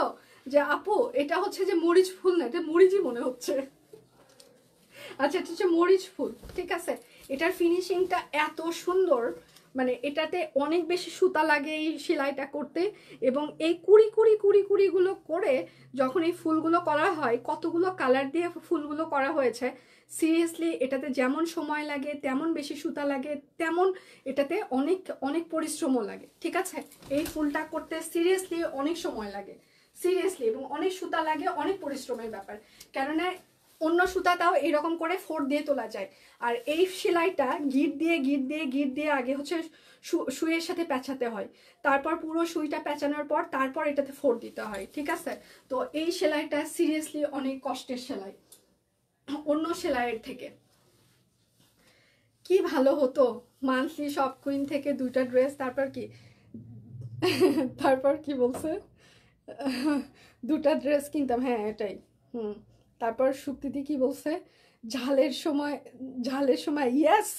যে আপু এটা হচ্ছে যে মরিচ ফুল না, এটা মরিচই মনে হচ্ছে। আচ্ছা, এটা হচ্ছে মরিচ ফুল, ঠিক আছে? এটার ফিনিশিংটা এত সুন্দর, মানে এটাতে অনেক বেশি সুতা লাগে এই সেলাইটা করতে, এবং এই কুড়িগুলো করে যখন এই ফুলগুলো করা হয়, কতগুলো কালার দিয়ে ফুলগুলো করা হয়েছে, সিরিয়াসলি এটাতে যেমন সময় লাগে, তেমন বেশি সুতা লাগে, তেমন এটাতে অনেক অনেক পরিশ্রমও লাগে, ঠিক আছে? এই ফুলটা করতে সিরিয়াসলি অনেক সময় লাগে, সিরিয়াসলি, এবং অনেক সুতা লাগে, অনেক পরিশ্রমের ব্যাপার। কেননা অন্য সুতাটাও এরকম করে ফোর দিয়ে তোলা যায়, আর এই সেলাইটা গিট দিয়ে আগে হচ্ছে সুইয়ের সাথে পেঁচাতে হয়, তারপর পুরো সুইটা পেঁচানোর পর তারপর এটাতে ফোর দিতে হয়, ঠিক আছে? তো এই সেলাইটা সিরিয়াসলি অনেক কষ্টের সেলাই অন্য সেলাইয়ের থেকে। কি ভালো হতো মান্থলি সব কুইন থেকে 2টা ড্রেস, তারপর কি বলছে 2টা ড্রেস কিনতাম, হ্যাঁ এটাই। তারপর সুপ্তিদি কি বলছে, ঝালের সময় ইয়েস,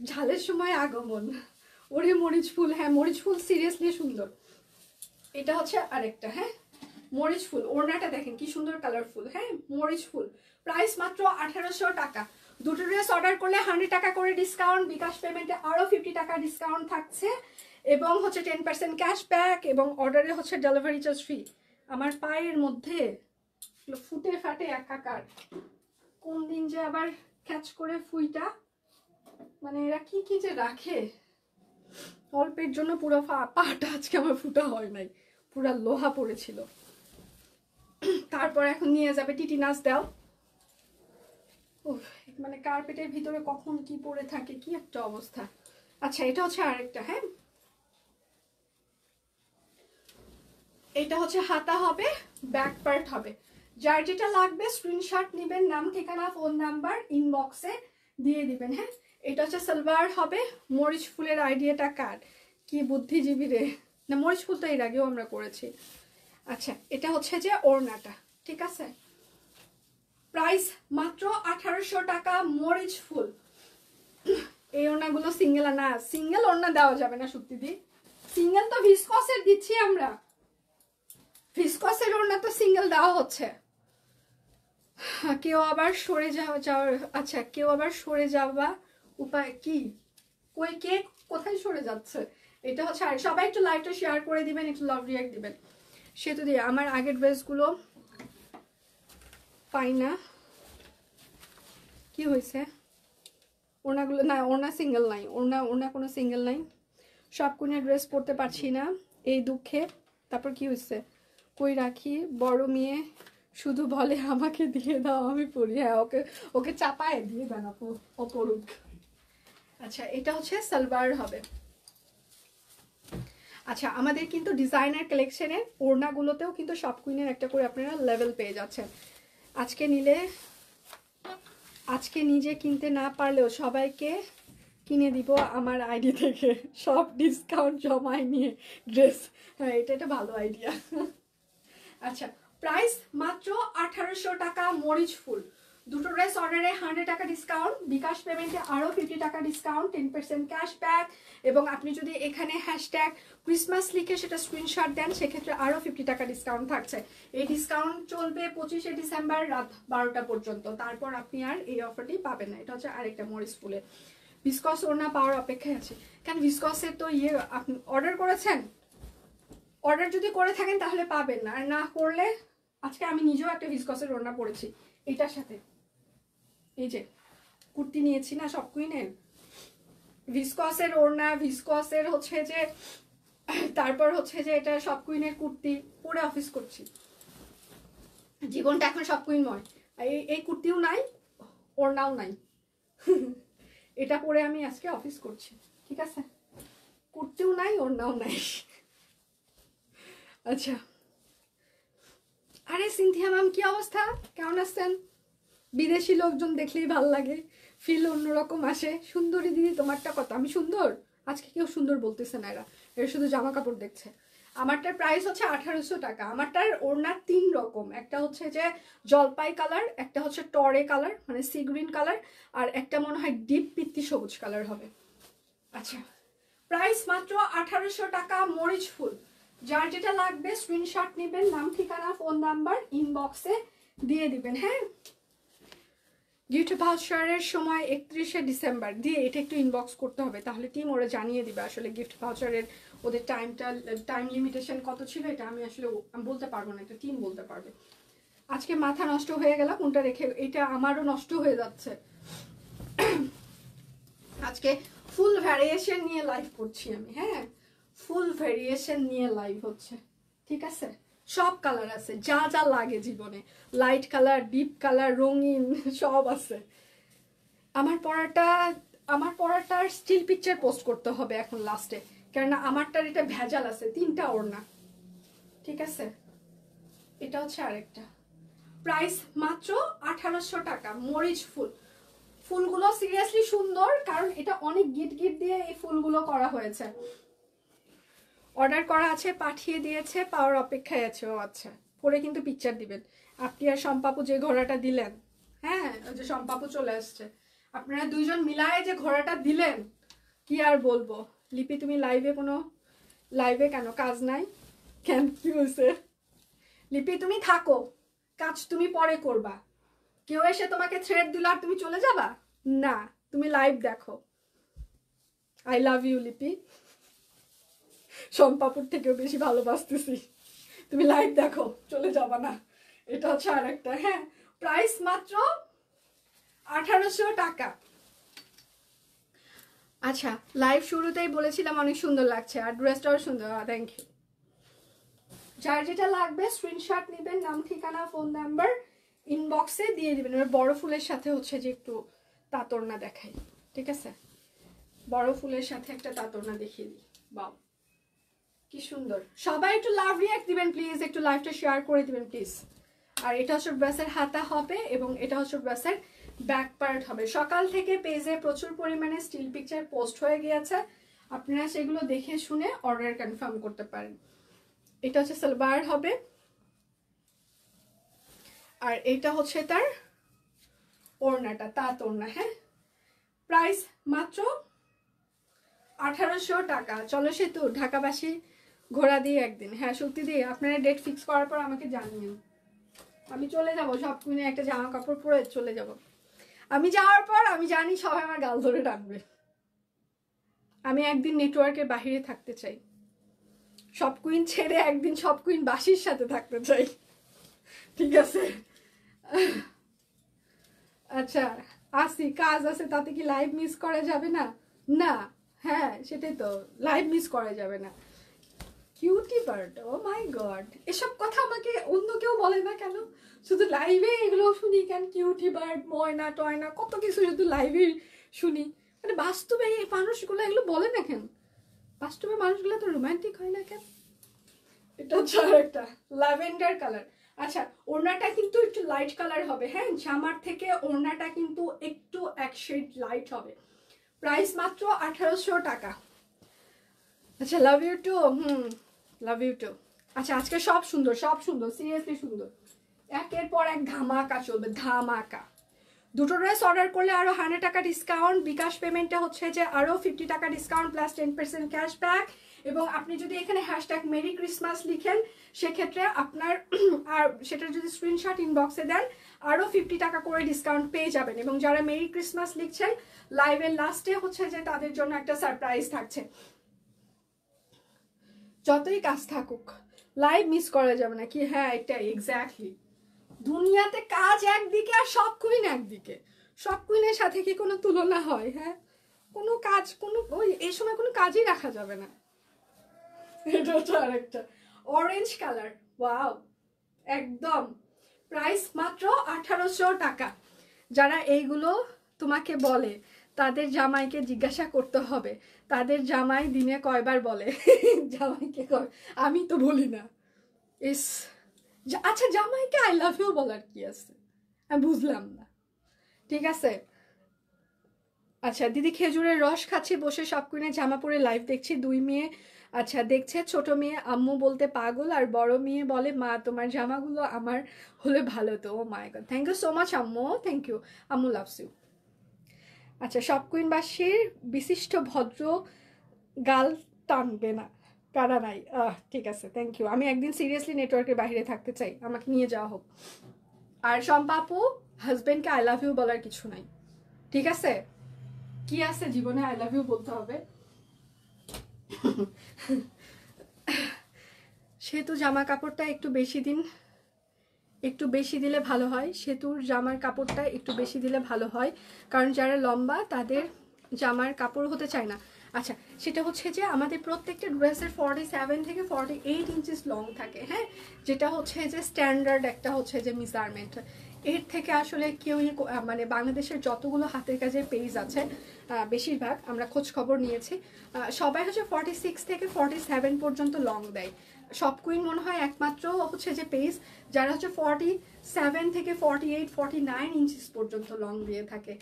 ঝালের সময় আগমন। ওরে মরিচ ফুল, হ্যাঁ মরিচ ফুল সিরিয়াসলি সুন্দর। এটা হচ্ছে আরেকটা, হ্যাঁ মরিচ ফুল, ওড়নাটা দেখেন কি সুন্দর কালারফুল, হ্যাঁ মরিচ ফুল, প্রাইস মাত্র 1800 টাকা। 2টো ড্রেস অর্ডার করলে 100 টাকা করে ডিসকাউন্ট, বিকাশ পেমেন্টে আরো 50 টাকা ডিসকাউন্ট থাকছে, এবং হচ্ছে 10% ক্যাশব্যাক, এবং অর্ডারে হচ্ছে ডেলিভারি চার্জ ফ্রি। আমার পায়ের মধ্যে ফুটে ফাটে একাকার, কোন দিন যে আবার ক্যাচ করে ফুইটা, মানে এরা কি কি যে রাখে, অল্পের জন্য পুরো পাটা আজকে আমার ফুটা হয় নাই, পুরা লোহা পড়েছিল। তারপর এখন নিয়ে যাবে টিটিনাস দাও, মানে কার্পেটের ভিতরে কখন কি পড়ে থাকে, কি একটা অবস্থা। আচ্ছা, এটা হচ্ছে আরেকটা, হ্যাঁ এটা হচ্ছে হাতা হবে, ব্যাক পার্ট হবে। যার যেটা লাগবে স্ক্রিনশট নেবেন, নাম ঠিকানা ফোন নাম্বার ইনবক্সে দিয়ে দিবেন, হ্যাঁ? এটা হচ্ছে সালোয়ার হবে। মরিচ ফুলের আইডিয়াটা কার, কি বুদ্ধিজীবী রে, না মরিচ ফুল তো এর আগেও আমরা করেছি। আচ্ছা, এটা হচ্ছে যে ওড়নাটা, ঠিক আছে? প্রাইস মাত্র 1800 টাকা, মরিচ ফুল। এই ওড়নাগুলো সিঙ্গেল না, সিঙ্গেল ওড়না দেওয়া যাবে না সুপ্তিদি, সিঙ্গেল তো ভিসকসের দিচ্ছি আমরা, ভিসকসের ওড়না তো সিঙ্গেল দেওয়া হচ্ছে। কেউ আবার সরে যাওয়ার, আচ্ছা কেউ আবার সরে যাওয়া উপায় কি, কই কে কোথায় সরে যাচ্ছে? এটা হচ্ছে, আর সবাই একটু লাইভটা শেয়ার করে দিবেন, একটু লাভ রিয়াক্ট দিবেন। সেতু দিয়ে আমার আগের ড্রেসগুলো পাই না, কি হয়েছে? ওড়নাগুলো না, ওড়না সিঙ্গেল নাই, ওড়না কোনো সিঙ্গেল নাই, সব কোনের ড্রেস পরতে পারছি না এই দুঃখে। তারপর কি হয়েছে, কই রাখি, বড় মেয়ে শুধু বলে আমাকে দিয়ে দাও আমি পরি, হ্যাঁ ওকে চাপায় দিয়ে দেন আপু, ও পড়ুক। আচ্ছা, এটা হচ্ছে সালোয়ার হবে। আচ্ছা, আমাদের কিন্তু ডিজাইনার কালেকশনের ওড়নাগুলোতেও কিন্তু সব কুইনের একটা করে আপনারা লেভেল পেয়ে যাচ্ছেন। আজকে নিজে কিনতে না পারলেও সবাইকে কিনে দিব আমার আইডি থেকে, সব ডিসকাউন্ট জমায় নিয়ে ড্রেস, হ্যাঁ এটা ভালো আইডিয়া। আচ্ছা, প্রাইস মাত্র 1800 টাকা, মরিচ ফুল। 2টো ড্রেস অর্ডারে 100 টাকা ডিসকাউন্ট, বিকাশ পেমেন্টে আরও 50 টাকা ডিসকাউন্ট, 10% ক্যাশব্যাক, এবং আপনি যদি এখানে হ্যাশট্যাগ ক্রিসমাস লিখে সেটা স্ক্রিনশট দেন, সেক্ষেত্রে আরও 50 টাকা ডিসকাউন্ট থাকছে। এই ডিসকাউন্ট চলবে 25শে ডিসেম্বর রাত 12টা পর্যন্ত, তারপর আপনি আর এই অফারটি পাবেন না। এটা হচ্ছে আরেকটা মরিচ ফুলের, ভিসকস ওড়না পাওয়ার অপেক্ষায় আছে। কেন ভিসকসের তো আপনি অর্ডার করেছেন, অর্ডার যদি করে থাকেন তাহলে পাবেন না, আর না করলে আজকে আমি নিজেও একটা ভিসকসের ওড়না পরেছি এটার সাথে। এই যে কুর্তি নিয়েছি না সব কুইনের, ভিসকসের ওড়না, ভিসকসের হচ্ছে যে তারপর হচ্ছে যে এটা সব কুইনের কুর্তি পরে অফিস করছি। জীবনটা এখন সব কুইনময়। এই কুর্তিও নাই, ওড়নাও নাই, এটা পরে আমি আজকে অফিস করছি। ঠিক আছে, কুর্তিও নাই, ওড়নাও নাই। আচ্ছা, আরে সিনথিয়া ম্যাম কি অবস্থা, কেমন আছেন? বিদেশি লোকজন দেখলেই ভাল লাগে, ফিল অন্যরকম আসে। সুন্দরী দিদি তোমারটা কত? আমি সুন্দর? আজকে কেউ সুন্দর বলতেছে না, এরা শুধু জামা কাপড় দেখছে। আমারটার প্রাইস হচ্ছে 1800 টাকা। আমারটার ওড়না 3 রকম, একটা হচ্ছে যে জলপাই কালার, একটা হচ্ছে টরে কালার মানে সি গ্রিন কালার, আর একটা মনে হয় ডিপ পিত্তি সবুজ কালার হবে। আচ্ছা, প্রাইস মাত্র 1800 টাকা, মরিচ ফুল। যার যেটা লাগবে স্ক্রিনশট নেবেন, নাম ঠিকানা ফোন নাম্বার ইনবক্সে দিয়ে দিবেন। হ্যাঁ, গিফট ভাউচারের সময় 31শে ডিসেম্বর দিয়ে এটা একটু ইনবক্স করতে হবে, তাহলে টিম ওরা জানিয়ে দিবে আসলে গিফট ভাউচারের ওদের টাইম লিমিটেশন কত ছিল। এটা আমি আসলে বলতে পারবো না, এটা টিম বলতে পারবে। আজকে মাথা নষ্ট হয়ে গেল কোনটা রেখে, এটা আমারও নষ্ট হয়ে যাচ্ছে। আজকে ফুল ভ্যারিয়েশন নিয়ে লাইভ করছি আমি। হ্যাঁ, ফুল ভ্যারিয়েশন নিয়ে লাইভ হচ্ছে। ঠিক আছে, সব কালার আছে, যা যা লাগে জীবনে, লাইট কালার, ডিপ কালার, রঙিন সব আছে। আমার পড়াটার স্টিল পিকচার পোস্ট করতে হবে এখন লাস্টে, কেননা আমারটার এটা ভেজাল আছে, 3টা ওড়না। ঠিক আছে, এটা হচ্ছে আরেকটা। প্রাইস মাত্র 1800 টাকা, মরিচ ফুল। ফুলগুলো সিরিয়াসলি সুন্দর, কারণ এটা অনেক গিট দিয়ে এই ফুলগুলো করা হয়েছে। অর্ডার করা আছে, পাঠিয়ে দিয়েছে, পাওয়ার অপেক্ষায় আছে। ও আচ্ছা, পরে কিন্তু পিকচার দিবেন। আপনি আর সম্পাপু যে ঘোড়াটা দিলেন, হ্যাঁ ওই যে সম্পাপু চলে আসছে, আপনারা দুইজন মিলায় যে ঘোড়াটা দিলেন, কি আর বলবো। লিপি তুমি লাইভে কেন, কাজ নাই? কেন, কি হয়েছে? লিপি তুমি থাকো, কাজ তুমি পরে করবা। কেউ এসে তোমাকে থ্রেড দিল আর তুমি চলে যাবা না, তুমি লাইভ দেখো। আই লাভ ইউ লিপি, সম্পাপুর থেকেও বেশি ভালোবাসতেছি। তুমি লাইভ দেখো, চলে যাবা না। এটা হচ্ছে আর একটা। হ্যাঁ, প্রাইস মাত্র 1800 টাকা। আচ্ছা, লাইভ শুরুতেই বলেছিলাম অনেক সুন্দর লাগছে, আর ড্রেসটাও সুন্দর। Thank you. যার যেটা লাগবে স্ক্রিনশট নেবেন, নাম ঠিকানা ফোন নাম্বার ইনবক্সে দিয়ে দিবেন। এবার বড় ফুলের সাথে হচ্ছে যে একটু তাতরনা দেখাই। ঠিক আছে, বড় ফুলের সাথে একটা তাতরনা দেখিয়ে দিই। বাও, কি সুন্দর। সবাই একটু লাভ রিঅ্যাক্ট দিবেন প্লিজ, একটু লাইভটা শেয়ার করে দিবেন প্লিজ। আর এটা হচ্ছে ড্রেসের হাতা হবে এবং এটা হচ্ছে ড্রেসের ব্যাক পার্ট হবে। সকাল থেকে পেজে প্রচুর পরিমাণে স্টিল পিকচার পোস্ট হয়ে গিয়েছে, আপনারা সেগুলো দেখে শুনে অর্ডার কনফার্ম করতে পারেন। এটা হচ্ছে সালোয়ার হবে, আর এটা হচ্ছে তার ওড়নাটা, তাঁত ওড়না। হ্যাঁ, প্রাইস মাত্র 1800 টাকা। চলো সেতু, ঢাকাবাসী ঘোরা দিয়ে একদিন। হ্যাঁ সত্যি দিয়ে, আপনারা ডেট ফিক্স করার পর আমাকে জানিয়ে, আমি চলে যাব সব কিনে একটা জামা কাপড় পরে চলে যাব। আমি যাওয়ার পর আমি জানি সবাই আমার গাল ধরে ডাকবে। আমি একদিন নেটওয়ার্কের বাহিরে থাকতে চাই, সব কুইন ছেড়ে একদিন সব কুইন বাসির সাথে থাকতে চাই। ঠিক আছে, আচ্ছা আসি, কাজ আছে, তাতে কি লাইভ মিস করা যাবে না? না, হ্যাঁ সেটাই তো, লাইভ মিস করা যাবে না। Cutie bird, O my god, এসব কথা আমাকে অন্য কেউ বলে না কেন? শুধু লাইভে এগুলো শুনি কেন? কিউটি বার্ড, ময়না টয়না, কত কিছু শুধু লাইভে শুনি। মানে বাস্তবে এই মানুষগুলো এগুলো বলে না কেন? বাস্তবে মানুষগুলো তো রোমান্টিক হয় না কেন? এটা হচ্ছে একটা ল্যাভেন্ডার কালার। আচ্ছা, ওড়নাটা কিন্তু একটু লাইট কালার হবে। হ্যাঁ, জামার থেকে ওড়নাটা কিন্তু একটু এক শেড লাইট হবে। প্রাইস মাত্র 1800 টাকা। আচ্ছা, love you too. Love you too. আচ্ছা, আজকে সব সুন্দর, সব সুন্দর, সিরিয়াসলি সুন্দর। একের পর এক ধামাকা চলবে, ধামাকা। দুটো ড্রেস অর্ডার করলে আরো 100 টাকা ডিসকাউন্ট, বিকাশ পেমেন্টে হচ্ছে যে আরো 50 টাকা ডিসকাউন্ট প্লাস 10% ক্যাশব্যাক। এবং আপনি যদি এখানে হ্যাশট্যাগ মেরি ক্রিসমাস লিখেন সেক্ষেত্রে আপনার আর সেটা যদি স্ক্রিনশট ইনবক্সে দেন আরো 50 টাকা করে ডিসকাউন্ট পেয়ে যাবেন। এবং যারা মেরি ক্রিসমাস লিখছেন লাইভের লাস্টে হচ্ছে যে তাদের জন্য একটা সারপ্রাইজ থাকছে। যতই কাজ থাকুক লাইভ মিস করা যাবে না কি? হ্যাঁ, এটা এক্স্যাক্টলি। দুনিয়াতে কাজ একদিকে আর সব কুইন একদিকে। সব কুইনের সাথে কি কোনো তুলনা হয়? হ্যাঁ, কোনো কাজ কোনো ওই এই সময় কোনো কাজই রাখা যাবে না। এটা হচ্ছে আরেকটা অরেঞ্জ কালার। ওয়াও, একদম প্রাইস মাত্র 1800 টাকা। যারা এইগুলো তোমাকে বলে তাদের জামাইকে জিজ্ঞাসা করতে হবে তাদের জামাই দিনে কয়বার বলে। জামাইকে আমি তো বলি না। ইস, আচ্ছা জামাইকে আই লাভ ইউ বলার কি আছে? আমি বুঝলাম না। ঠিক আছে, আচ্ছা দিদি খেজুরের রস খাচ্ছি বসে, সব কুইনে জামা পরে লাইভ দেখছি। 2 মেয়ে আচ্ছা দেখছে, ছোট মেয়ে আম্মু বলতে পাগল, আর বড় মেয়ে বলে মা তোমার জামাগুলো আমার হলে ভালো তো। Oh my god, thank you so much আম্মু, থ্যাংক ইউ আম্মু, লাভস ইউ। আচ্ছা, সব কুইনবাসীর বিশিষ্ট ভদ্র গাল টানবে না, কারা নাই। ঠিক আছে, থ্যাংক ইউ। আমি একদিন সিরিয়াসলি নেটওয়ার্কের বাইরে থাকতে চাই, আমাকে নিয়ে যাওয়া হোক। আর শম্পাপু, হাজবেন্ডকে আই লাভ ইউ বলার কিছু নাই, ঠিক আছে? কি আছে জীবনে আই লাভ ইউ বলতে হবে? সেতু জামা কাপড়টা একটু বেশি দিলে ভালো হয়। সেতুর জামার কাপড়টা একটু বেশি দিলে ভালো হয়, কারণ যারা লম্বা তাদের জামার কাপড় হতে চায় না। আচ্ছা, সেটা হচ্ছে যে আমাদের প্রত্যেকটা ড্রেসের 47 থেকে 48 ইঞ্চিস লং থাকে। হ্যাঁ, যেটা হচ্ছে যে স্ট্যান্ডার্ড একটা হচ্ছে যে মেজারমেন্ট। এর থেকে আসলে কেউই মানে বাংলাদেশের যতগুলো হাতের কাজের পেজ আছে বেশিরভাগ আমরা খোঁজ খবর নিয়েছি, সবাই হচ্ছে 46 থেকে 47 পর্যন্ত লং দেয়। সব কুইন মনে হয় একমাত্র হচ্ছে যে পেজ যারা হচ্ছে 47 থেকে 48 49 ইঞ্চিস পর্যন্ত লং দিয়ে থাকে।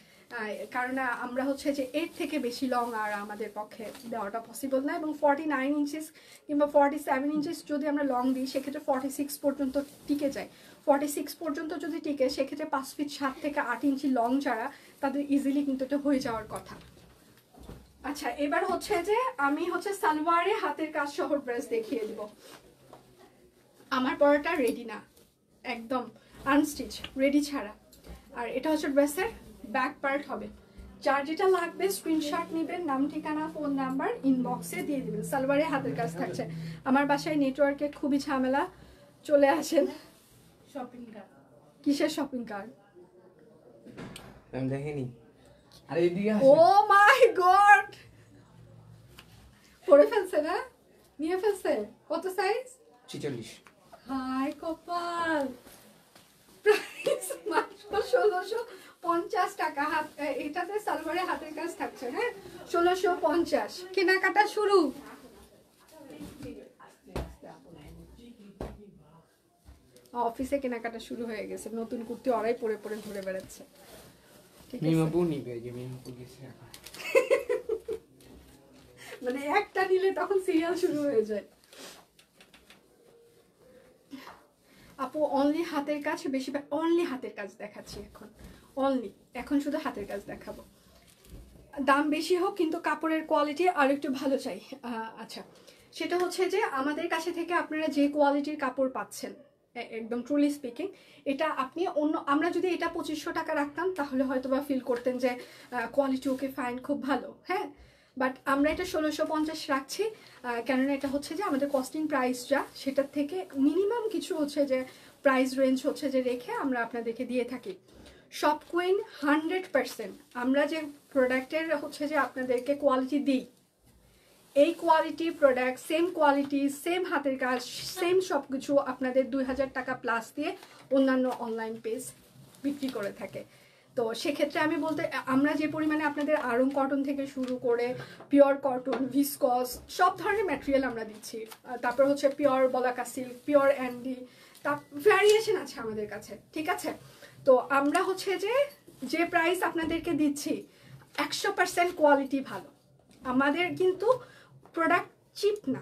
কারণ আমরা হচ্ছে যে এর থেকে বেশি লং আর আমাদের পক্ষে দেওয়াটা পসিবল না, এবং 49 ইঞ্চিস কিংবা 47 ইঞ্চিস যদি আমরা লং দিই সেক্ষেত্রে 46 পর্যন্ত টিকে যায়। 46 পর্যন্ত যদি টিকে সেক্ষেত্রে 5 ফিট 7 থেকে 8 ইঞ্চি লং যারা, তাদের ইজিলি কিন্তু এটা হয়ে যাওয়ার কথা। আচ্ছা, এবার হচ্ছে যে আমি হচ্ছে সালোয়ারে হাতের কাজ সহ ড্রেস দেখিয়ে দিব। আমার পরাটা রেডি না, একদম আনস্টিচ, রেডি ছাড়া। আর এটা হচ্ছে ড্রেসের ব্যাক পার্ট হবে। যার যেটা লাগবে স্ক্রিনশট নেবেন, নাম ঠিকানা ফোন নাম্বার ইনবক্সে দিয়ে দিবেন। সালোয়ারে হাতের কাজ থাকছে। আমার বাসায় নেটওয়ার্কে খুবই ঝামেলা, চলে আসেন। Shopping cart? কিসের শপিং কার্ট? আমি দেখিনি। আরে এদিকে ও মাই গড, পরে ফেলছে না, নিয়ে ফেলছে। কত সাইজ? 46। হাই কপাল। প্রাইস মাত্র 1650 টাকা। এটাতে সালোয়ারে হাতের কাজ থাকছে। হ্যাঁ, 1650। কেনাকাটা শুরু। অফিসে কেনাকাটা শুরু হয়ে গেছে, নতুন কুর্তি ওরাই পরে পরে ঘুরে বেড়াচ্ছে। মিমাপু নিবে, যে মিমাপু গেছে এখন। মানে একটা নিলে তখন সিরিয়াল শুরু হয়ে যায়। আপু অনলি হাতের কাজ, বেশিরভাগ অনলি হাতের কাজ দেখাচ্ছি এখন। এখন শুধু হাতের কাজ দেখাবো। দাম বেশি হোক কিন্তু কাপড়ের কোয়ালিটি আর একটু ভালো চাই। আচ্ছা, সেটা হচ্ছে যে আমাদের কাছে থেকে আপনারা যে কোয়ালিটির কাপড় পাচ্ছেন, একদম ট্রুলি স্পিকিং, এটা আপনি অন্য, আমরা যদি এটা 2500 টাকা রাখতাম তাহলে হয়তো বা ফিল করতেন যে কোয়ালিটি ওকে ফাইন, খুব ভালো। হ্যাঁ, বাট আমরা এটা 1650 রাখছি, কেননা এটা হচ্ছে যে আমাদের কস্টিং প্রাইস যা সেটার থেকে মিনিমাম কিছু হচ্ছে যে প্রাইস রেঞ্জ হচ্ছে যে রেখে আমরা আপনাদেরকে দিয়ে থাকি। শপ কুইন 100%, আমরা যে প্রোডাক্টের হচ্ছে যে আপনাদেরকে কোয়ালিটি দিই, এই quality product, same quality, same হাতের কাজ, সেম সব কিছু আপনাদের 2000 টাকা প্লাস দিয়ে অন্যান্য অনলাইন পেজ বিক্রি করে থাকে। তো সেক্ষেত্রে আমি বলতে, আমরা যে পরিমাণে আপনাদের আড়ং কটন থেকে শুরু করে পিওর কটন, ভিসকস, সব ধরনের ম্যাটেরিয়াল আমরা দিচ্ছি। তারপর হচ্ছে পিওর বলাকা সিল্ক, পিওর অ্যান্ডি, তার ভ্যারিয়েশন আছে আমাদের কাছে। ঠিক আছে, তো আমরা হচ্ছে যে প্রাইস আপনাদেরকে দিচ্ছি 100% কোয়ালিটি ভালো। আমাদের কিন্তু প্রোডাক্ট চিপ না,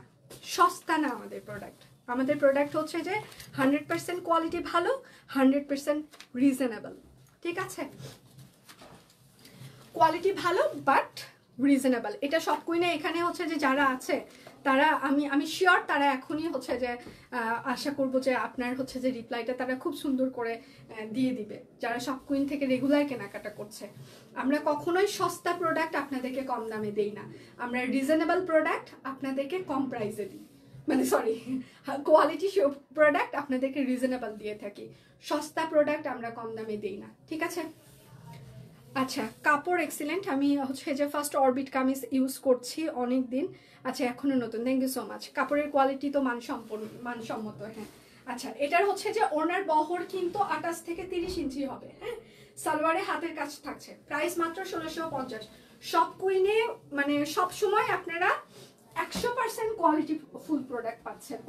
সস্তা না আমাদের প্রোডাক্ট হচ্ছে যে 100% কোয়ালিটি ভালো, 100% রিজনেবল। ঠিক আছে, কোয়ালিটি ভালো বাট রিজনেবল। এটা সব কুইনে এখানে হচ্ছে যে যারা আছে তারা, আমি শিওর তারা এখনই হচ্ছে যে আশা করব যে আপনার হচ্ছে যে রিপ্লাইটা তারা খুব সুন্দর করে দিয়ে দিবে, যারা সব কুইন থেকে রেগুলার কেনাকাটা করছে। আমরা কখনোই সস্তা প্রোডাক্ট আপনাদেরকে কম দামে দেই না, আমরা রিজনেবল প্রোডাক্ট আপনাদেরকে কম প্রাইসে দিই। মানে সরি, কোয়ালিটি প্রোডাক্ট আপনাদেরকে রিজনেবল দিয়ে থাকি, সস্তা প্রোডাক্ট আমরা কম দামে দিই না, ঠিক আছে? আচ্ছা, কাপড় এক্সিলেন্ট। আমি হচ্ছে যে ফার্স্ট অরবিট কামিজ ইউজ করছি অনেক দিন। আচ্ছা, এখনো নতুন, থ্যাংক ইউ সো মাচ। কাপড়ের কোয়ালিটি তো মানসম্মত, হ্যাঁ। আচ্ছা, এটার হচ্ছে যে ওনার বহর কিন্তু 28 থেকে 30 ইঞ্চি হবে, হ্যাঁ। সালোয়ারে হাতের কাজ থাকছে, প্রাইস মাত্র 1650। সব কুইনে মানে সব সময় আপনারা 100% কোয়ালিটি ফুল প্রোডাক্ট পাচ্ছেন।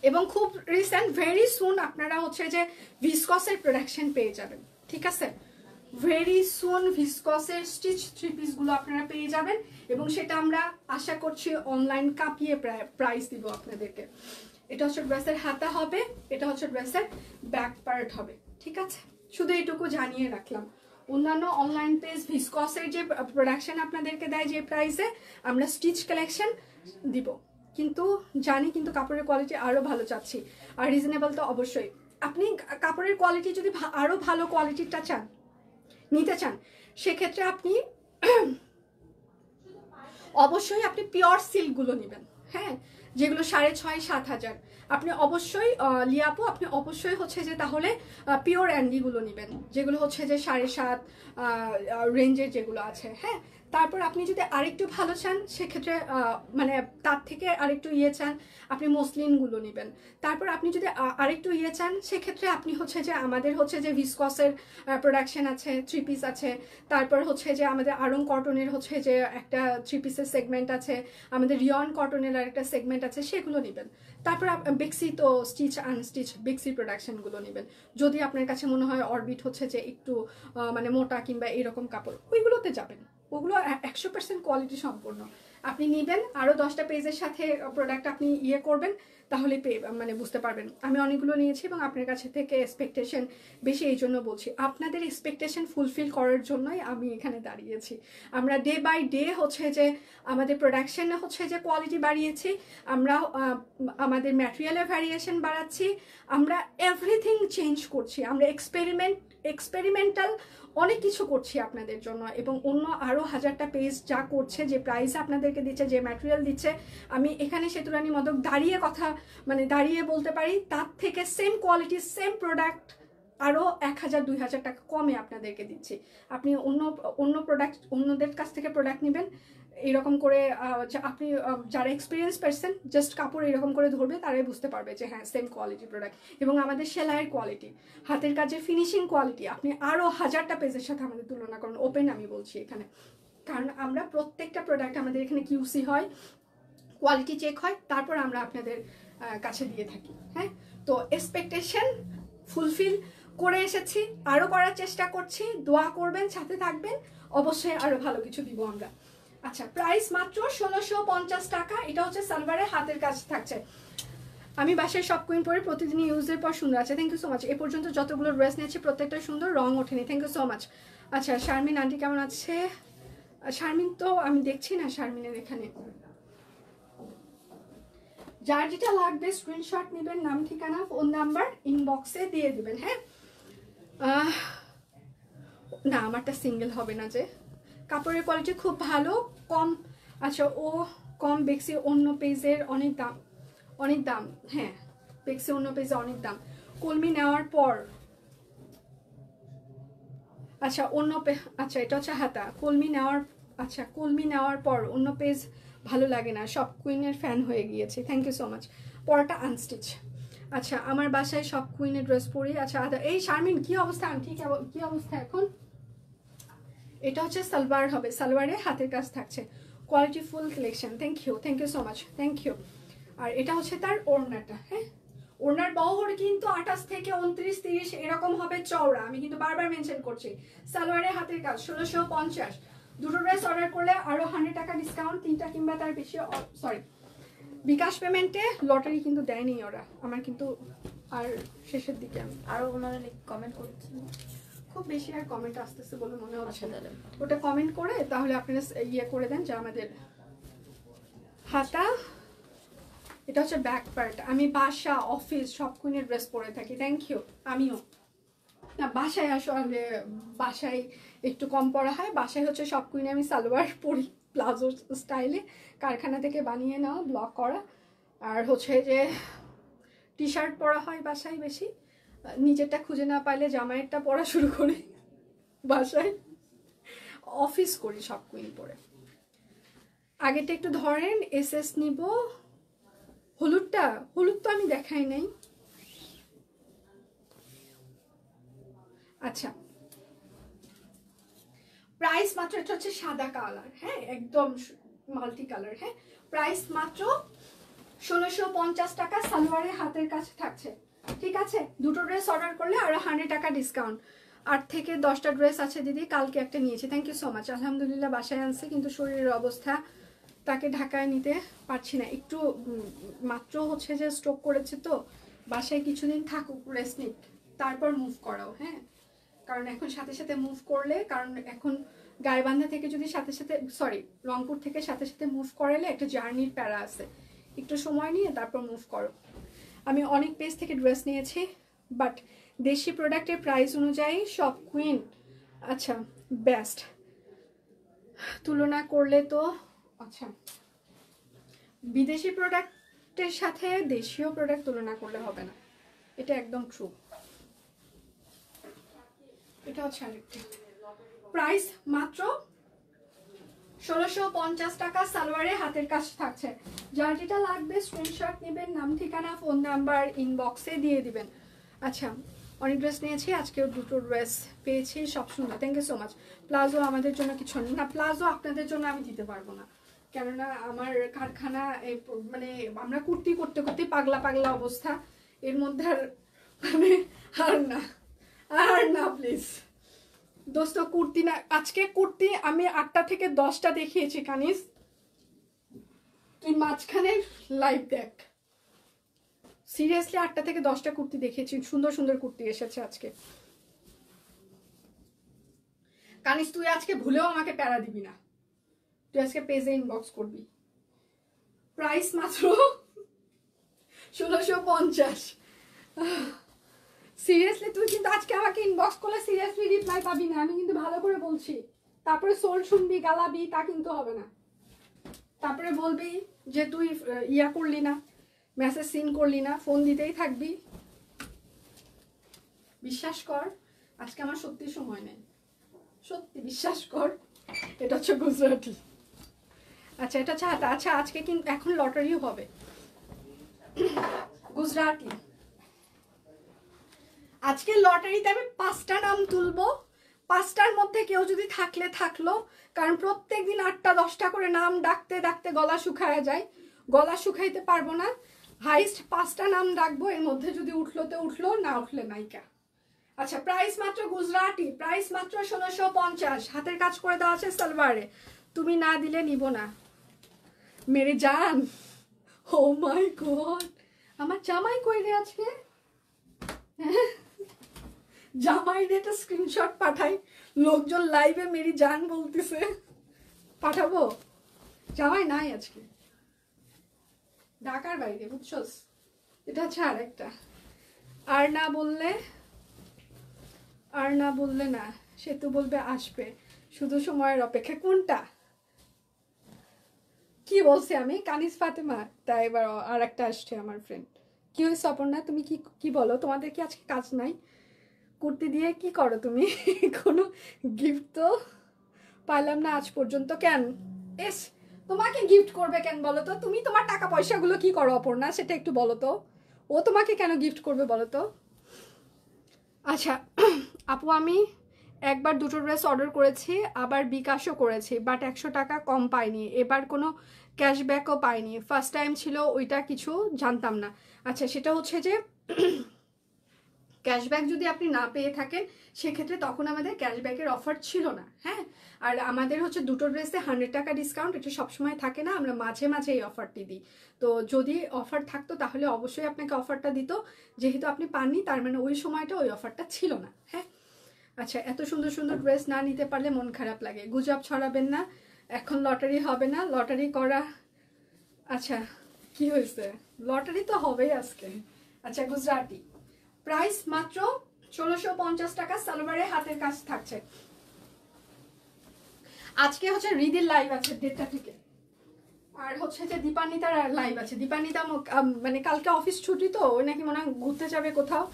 এবং খুব রিসেন্ট ভেরি সুন আপনারা হচ্ছে যে ভিসকসের প্রোডাকশন পেয়ে যাবেন, ঠিক আছে? ভেরি সুন ভিসকসের স্টিচ থ্রি পিসগুলো আপনারা পেয়ে যাবেন, এবং সেটা আমরা আশা করছি অনলাইন কাঁপিয়ে প্রাইস দিব আপনাদেরকে। এটা হচ্ছে ড্রেসের হাতা হবে, এটা হচ্ছে ড্রেসের ব্যাক পার্ট হবে, ঠিক আছে? শুধু এইটুকু জানিয়ে রাখলাম। অন্যান্য অনলাইন পেজ ভিসকসের যে প্রোডাকশন আপনাদেরকে দেয় যে প্রাইসে, আমরা স্টিচ কালেকশন দিব, কিন্তু জানি কিন্তু কাপড়ের কোয়ালিটি আরও ভালো চাচ্ছি, আর রিজনেবল তো অবশ্যই। আপনি কাপড়ের কোয়ালিটি যদি আরও ভালো কোয়ালিটিটা চান, নিতে চান, সেক্ষেত্রে আপনি অবশ্যই আপনি পিওর সিল্কগুলো নেবেন, হ্যাঁ, যেগুলো 6,500-7,000। আপনি অবশ্যই লিয়াপু, আপনি অবশ্যই হচ্ছে যে তাহলে পিওর অ্যান্ডিগুলো নেবেন, যেগুলো হচ্ছে যে 7,500 রেঞ্জের যেগুলো আছে, হ্যাঁ। তারপর আপনি যদি আরেকটু ভালো চান, সেক্ষেত্রে মানে তার থেকে আরেকটু চান, আপনি মসলিনগুলো নেবেন। তারপর আপনি যদি আরেকটু চান, সেক্ষেত্রে আপনি হচ্ছে যে আমাদের হচ্ছে যে ভিসকসের প্রোডাকশন আছে, থ্রি পিস আছে। তারপর হচ্ছে যে আমাদের আরং কটনের হচ্ছে যে একটা থ্রি পিসের সেগমেন্ট আছে, আমাদের রিয়ন কটনের আরেকটা সেগমেন্ট আছে, সেগুলো নেবেন। তারপর বেক্সি তো স্টিচ আনস্টিচ বেক্সি প্রোডাকশনগুলো নেবেন। যদি আপনার কাছে মনে হয় অরবিট হচ্ছে যে একটু মানে মোটা কিংবা এরকম কাপড়, ওইগুলোতে যাবেন। ওগুলো 100% কোয়ালিটি সম্পূর্ণ। আপনি নেবেন, আরও 10টা পেজের সাথে প্রোডাক্ট আপনি করবেন, তাহলে মানে বুঝতে পারবেন। আমি অনেকগুলো নিয়েছি এবং আপনার কাছে থেকে এক্সপেকটেশন বেশি, এই জন্য বলছি। আপনাদের এক্সপেকটেশন ফুলফিল করার জন্যই আমি এখানে দাঁড়িয়েছি। আমরা ডে বাই ডে হচ্ছে যে আমাদের প্রোডাকশনে হচ্ছে যে কোয়ালিটি বাড়িয়েছি, আমরা আমাদের ম্যাটেরিয়ালের ভ্যারিয়েশন বাড়াচ্ছি, আমরা এভরিথিং চেঞ্জ করছি, আমরা এক্সপেরিমেন্টাল অনেক কিছু করছি আপনাদের জন্য। এবং অন্য আরও 1000টা পেজ যা করছে, যে প্রাইস আপনাদেরকে দিচ্ছে, যে ম্যাটেরিয়াল দিচ্ছে, আমি এখানে সেতুরানী মদক দাঁড়িয়ে বলতে পারি, তার থেকে সেম কোয়ালিটি সেম প্রোডাক্ট আরও 1000-2000 টাকা কমে আপনাদেরকে দিচ্ছি। আপনি অন্য প্রোডাক্ট, অন্যদের কাছ থেকে প্রোডাক্ট নেবেন, এরকম করে আপনি যারা এক্সপিরিয়েন্স পারসন, জাস্ট কাপড় এরকম করে ধরবে, তারাই বুঝতে পারবে যে হ্যাঁ সেম কোয়ালিটি প্রোডাক্ট। এবং আমাদের সেলাইয়ের কোয়ালিটি, হাতের কাজের ফিনিশিং কোয়ালিটি আপনি আরও 1000টা পেজের সাথে আমাদের তুলনা করুন। ওপেন আমি বলছি এখানে, কারণ আমরা প্রত্যেকটা প্রোডাক্ট আমাদের এখানে কিউসি হয়, কোয়ালিটি চেক হয়, তারপর আমরা আপনাদের কাছে দিয়ে থাকি, হ্যাঁ। তো এক্সপেকটেশন ফুলফিল করে এসেছি, আরও করার চেষ্টা করছি, দোয়া করবেন, সাথে থাকবেন, অবশ্যই আরও ভালো কিছু দিব আমরা। আচ্ছা, প্রাইস মাত্র 1650 টাকা। এটা হচ্ছে সালোয়ারের হাতের কাজ থাকছে। আমি বাসায় সব কুইন পরে প্রতিদিন ইউজের পর সুন্দর আছে, থ্যাংক ইউ সো মাচ। এ পর্যন্ত যতগুলো ড্রেস নিয়েছি প্রত্যেকটা সুন্দর, রং ওঠেনি, থ্যাংক ইউ সো মাচ। আচ্ছা, শারমিন আন্টি কেমন আছে? শারমিন তো আমি দেখছি না শারমিনের এখানে। যার যেটা লাগবে স্ক্রিনশট নেবেন, নাম ঠিকানা ফোন নাম্বার ইনবক্সে দিয়ে দিবেন, হ্যাঁ। না, আমারটা সিঙ্গেল হবে না, যে কাপড়ের কোয়ালিটি খুব ভালো, কম। আচ্ছা, ও কম বেক্সি অন্য পেজের অনেক দাম, হ্যাঁ, বেক্সি অন্য পেজে অনেক দাম। কলমি নেওয়ার পর, আচ্ছা আচ্ছা এটা হচ্ছে হাতা, কলমি নেওয়ার পর অন্য পেজ ভালো লাগে না, সব কুইনের ফ্যান হয়ে গিয়েছে, থ্যাংক ইউ সো মাচ। পরটা আনস্টিচ। আচ্ছা, আমার বাসায় সব কুইনের ড্রেস পরি। আচ্ছা, এই শারমিন কি অবস্থা, আন্টি কি অবস্থা এখন? এটা হচ্ছে সালোয়ার হবে, সালোয়ারে হাতের কাজ থাকছে, quality full collection, thank you so much, thank you. আর এটা হচ্ছে তার ওড়নাটা, হ্যাঁ। ওড়নার বহর কিন্তু 28 থেকে 29-30 এরকম হবে চওড়া, আমি কিন্তু বারবার মেনশন করছি। সালোয়ারে হাতের কাজ 1650। দুটো ড্রেস অর্ডার করলে আরো 100 টাকা ডিসকাউন্ট, 3টা কিংবা তার বেশি, সরি বিকাশ পেমেন্টে লটারি কিন্তু দেয়নি ওরা আমার, কিন্তু আর শেষের দিকে আমি আরো ওনারা কমেন্ট করছেন, খুব বেশি আর কমেন্ট আসতেছে বলে মনে হচ্ছে না। দাদা ওটা কমেন্ট করে তাহলে আপনারা করে দেন যে আমাদের হাতা। এটা হচ্ছে ব্যাক পার্ট। আমি বাসা অফিস সব কুইনের ড্রেস পরে থাকি, থ্যাংক ইউ। আমিও না, বাসায় আসলে বাসায় একটু কম পরা হয়, বাসায় হচ্ছে সব কুইনে আমি সালোয়ার পরি প্লাজো স্টাইলে কারখানা থেকে বানিয়ে নেওয়া, ব্লক করা। আর হচ্ছে যে টি শার্ট পরা হয় বাসায় বেশি, নিজেরটা খুঁজে না পাইলে জামাইয়েরটা পরা শুরু করি বাসায়, অফিস করি সব কুইন পরে। আগেটা একটু ধরেন, এসএস নিব। হলুদ তো আমি দেখাই নাই। আচ্ছা, প্রাইস মাত্র, এটা হচ্ছে সাদা কালার, হ্যাঁ একদম মাল্টি কালার, হ্যাঁ প্রাইস মাত্র 1650 টাকা। সালোয়ারের হাতের কাছে থাকছে, ঠিক আছে। দুটো ড্রেস অর্ডার করলে আরো 100 টাকা ডিসকাউন্ট। 8 থেকে 10টা ড্রেস আছে দিদি, কালকে একটা নিয়েছি, থ্যাংক ইউ সো মাচ। আলহামদুলিল্লাহ বাসায় আনছে, কিন্তু শরীরের অবস্থা, তাকে ঢাকায় নিতে পারছি না, একটু মাত্র হচ্ছে যে স্ট্রোক করেছে, তো বাসায় কিছুদিন থাকুক, রেস্ট নিক, তারপর মুভ করাও, হ্যাঁ। কারণ এখন সাথে সাথে মুভ করলে, কারণ এখন গাইবান্ধা থেকে যদি সাথে সাথে, সরি রংপুর থেকে সাথে সাথে মুভ করালে একটা জার্নির প্যারা আছে, একটু সময় নিয়ে তারপর মুভ করো। আমি অনেক পেজ থেকে ড্রেস নিয়েছি, বাট দেশি প্রোডাক্টের প্রাইস অনুযায়ী সব কুইন আচ্ছা বেস্ট, তুলনা করলে তো আচ্ছা বিদেশি প্রোডাক্টের সাথে দেশীয় প্রোডাক্ট তুলনা করলে হবে না, এটা একদম ট্রু। এটা হচ্ছে আরেকটা, প্রাইস মাত্র 1650 টাকা। সালোয়ারে হাতের কাজ থাকছে, যার যেটা লাগবে স্ক্রিনশট নেবেন, নাম ঠিকানা ফোন নাম্বার ইনবক্সে দিয়ে দিবেন। আচ্ছা, অনেক ড্রেস নিয়েছি, আজকেও দুটো ড্রেস পেয়েছি, সব সুন্দর, thank you so much. Palazzo আমাদের জন্য কিছু না, প্লাজো আপনাদের জন্য আমি দিতে পারবো না, কেননা আমার কারখানা মানে আমরা কুর্তি করতে করতে পাগলা পাগলা অবস্থা, এর মধ্যে আর মানে আর না প্লিজ দোস্ত, কুর্তি না। আজকে কুর্তি আমি 8টা থেকে 10টা দেখিয়েছি কানিস, তুই মাঝখানে লাইভ দেখ, সিরিয়াসলি 8টা থেকে 10টা কুর্তি দেখিয়েছি, সুন্দর সুন্দর কুর্তি এসেছে আজকে। কানিস তুই আজকে ভুলেও আমাকে প্যারা দিবি না, তুই আজকে পেজে ইনবক্স করবি। প্রাইস মাত্র 1650। সিরিয়াসলি তুই কিন্তু আজকে আমাকে ইনবক্স করলে সিরিয়াসলি রিপ্লাই পাবি না, আমি কিন্তু ভালো করে বলছি। তারপরে সোল শুনবি, গালাবি, তা কিন্তু হবে না। তারপরে বলবি যে তুই ইয়া করলি না, মেসেজ সিন করলি না, ফোন দিতেই থাকবি। বিশ্বাস কর, আজকে আমার সত্যি সময় নেই, সত্যি বিশ্বাস কর। এটা হচ্ছে গুজরাটি। আচ্ছা, এটা হচ্ছে হাতা। আচ্ছা, আজকে কিন্তু এখন লটারিও হবে, গুজরাটি। আজকে লটারিতে আমি 5টা নাম তুলবো, 5টার মধ্যে কেউ যদি থাকলে থাকলো, কারণ প্রত্যেকদিন 8টা 10টা করে নাম ডাকতে ডাকতে গলা শুকায় যায়, গলা শুকাইতে পারবো না। হাইস্ট 5টা নাম ডাকবো, এর মধ্যে যদি উঠলো তো উঠলো, না উঠলে নাইকা। আচ্ছা, প্রাইস মাত্র গুজরাটি, প্রাইস মাত্র 1650, হাতের কাজ করে দেওয়া আছে সালোয়ারে, তুমি না দিলে নিব না মেরে জান। ও মাই গড, আমার জামাই কই রে আজকে, জামাইরে একটা স্ক্রিনশট পাঠাই, লোকজন লাইভে মেরি জান বলতেছে, পাঠাবো? জামাই নাই আজকে, ঢাকার বাইরে, বুঝছস। এটা হচ্ছে আরেকটা, আর না বললে না, সে তো বলবে আসবে, শুধু সময়ের অপেক্ষা। কোনটা কি বলছি আমি? কানিস ফাতেমা। তাই এবার আর একটা আসছে আমার ফ্রেন্ড। কি হয়েছে অপর্ণা, তুমি কি বলো? তোমাদের কি আজকে কাজ নাই? কুর্তি দিয়ে কি করো তুমি? কোনো গিফট তো পাইলাম না আজ পর্যন্ত। কেন এস তোমাকে গিফট করবে কেন বলো তো? তুমি তোমার টাকা পয়সাগুলো কি করো অপর্ণা, সেটা একটু বলো তো। ও তোমাকে কেন গিফট করবে বলো তো? আচ্ছা আপু, আমি একবার দুটো ড্রেস অর্ডার করেছি, আবার বিকাশও করেছি, বাট 100 টাকা কম পাইনি, এবার কোনো ক্যাশব্যাকও পাইনি। ফার্স্ট টাইম ছিল, ওইটা কিছু জানতাম না। আচ্ছা, সেটা হচ্ছে যে ক্যাশব্যাক যদি আপনি না পেয়ে থাকেন, সেক্ষেত্রে তখন আমাদের ক্যাশব্যাকের অফার ছিল না, হ্যাঁ। আর আমাদের হচ্ছে দুটো ড্রেসে 100 টাকা ডিসকাউন্ট, এটা সবসময় থাকে না, আমরা মাঝে মাঝে এই অফারটি দিই। তো যদি অফার থাকতো তাহলে অবশ্যই আপনাকে অফারটা দিত, যেহেতু আপনি পাননি তার মানে ওই সময়টা ওই অফারটা ছিল না, হ্যাঁ। আচ্ছা, এত সুন্দর সুন্দর ড্রেস না নিতে পারলে মন খারাপ লাগে, গুজব ছড়াবেন না, এখন লটারি হবে না, লটারি করা। আচ্ছা, কি হয়েছে? লটারি তো হবেই আজকে। আচ্ছা, গুজরাটি, প্রাইস মাত্র 1650 টাকা, সালোয়ারে হাতের কাজ থাকছে। আজকে হচ্ছে রিদির লাইভ আছে 1:30 থেকে, আর হচ্ছে যে দীপান্বিতার লাইভ আছে। দীপান্বিতা মানে কালকে অফিস ছুটি তো, ওই নাকি মনে হয় ঘুরতে যাবে কোথাও।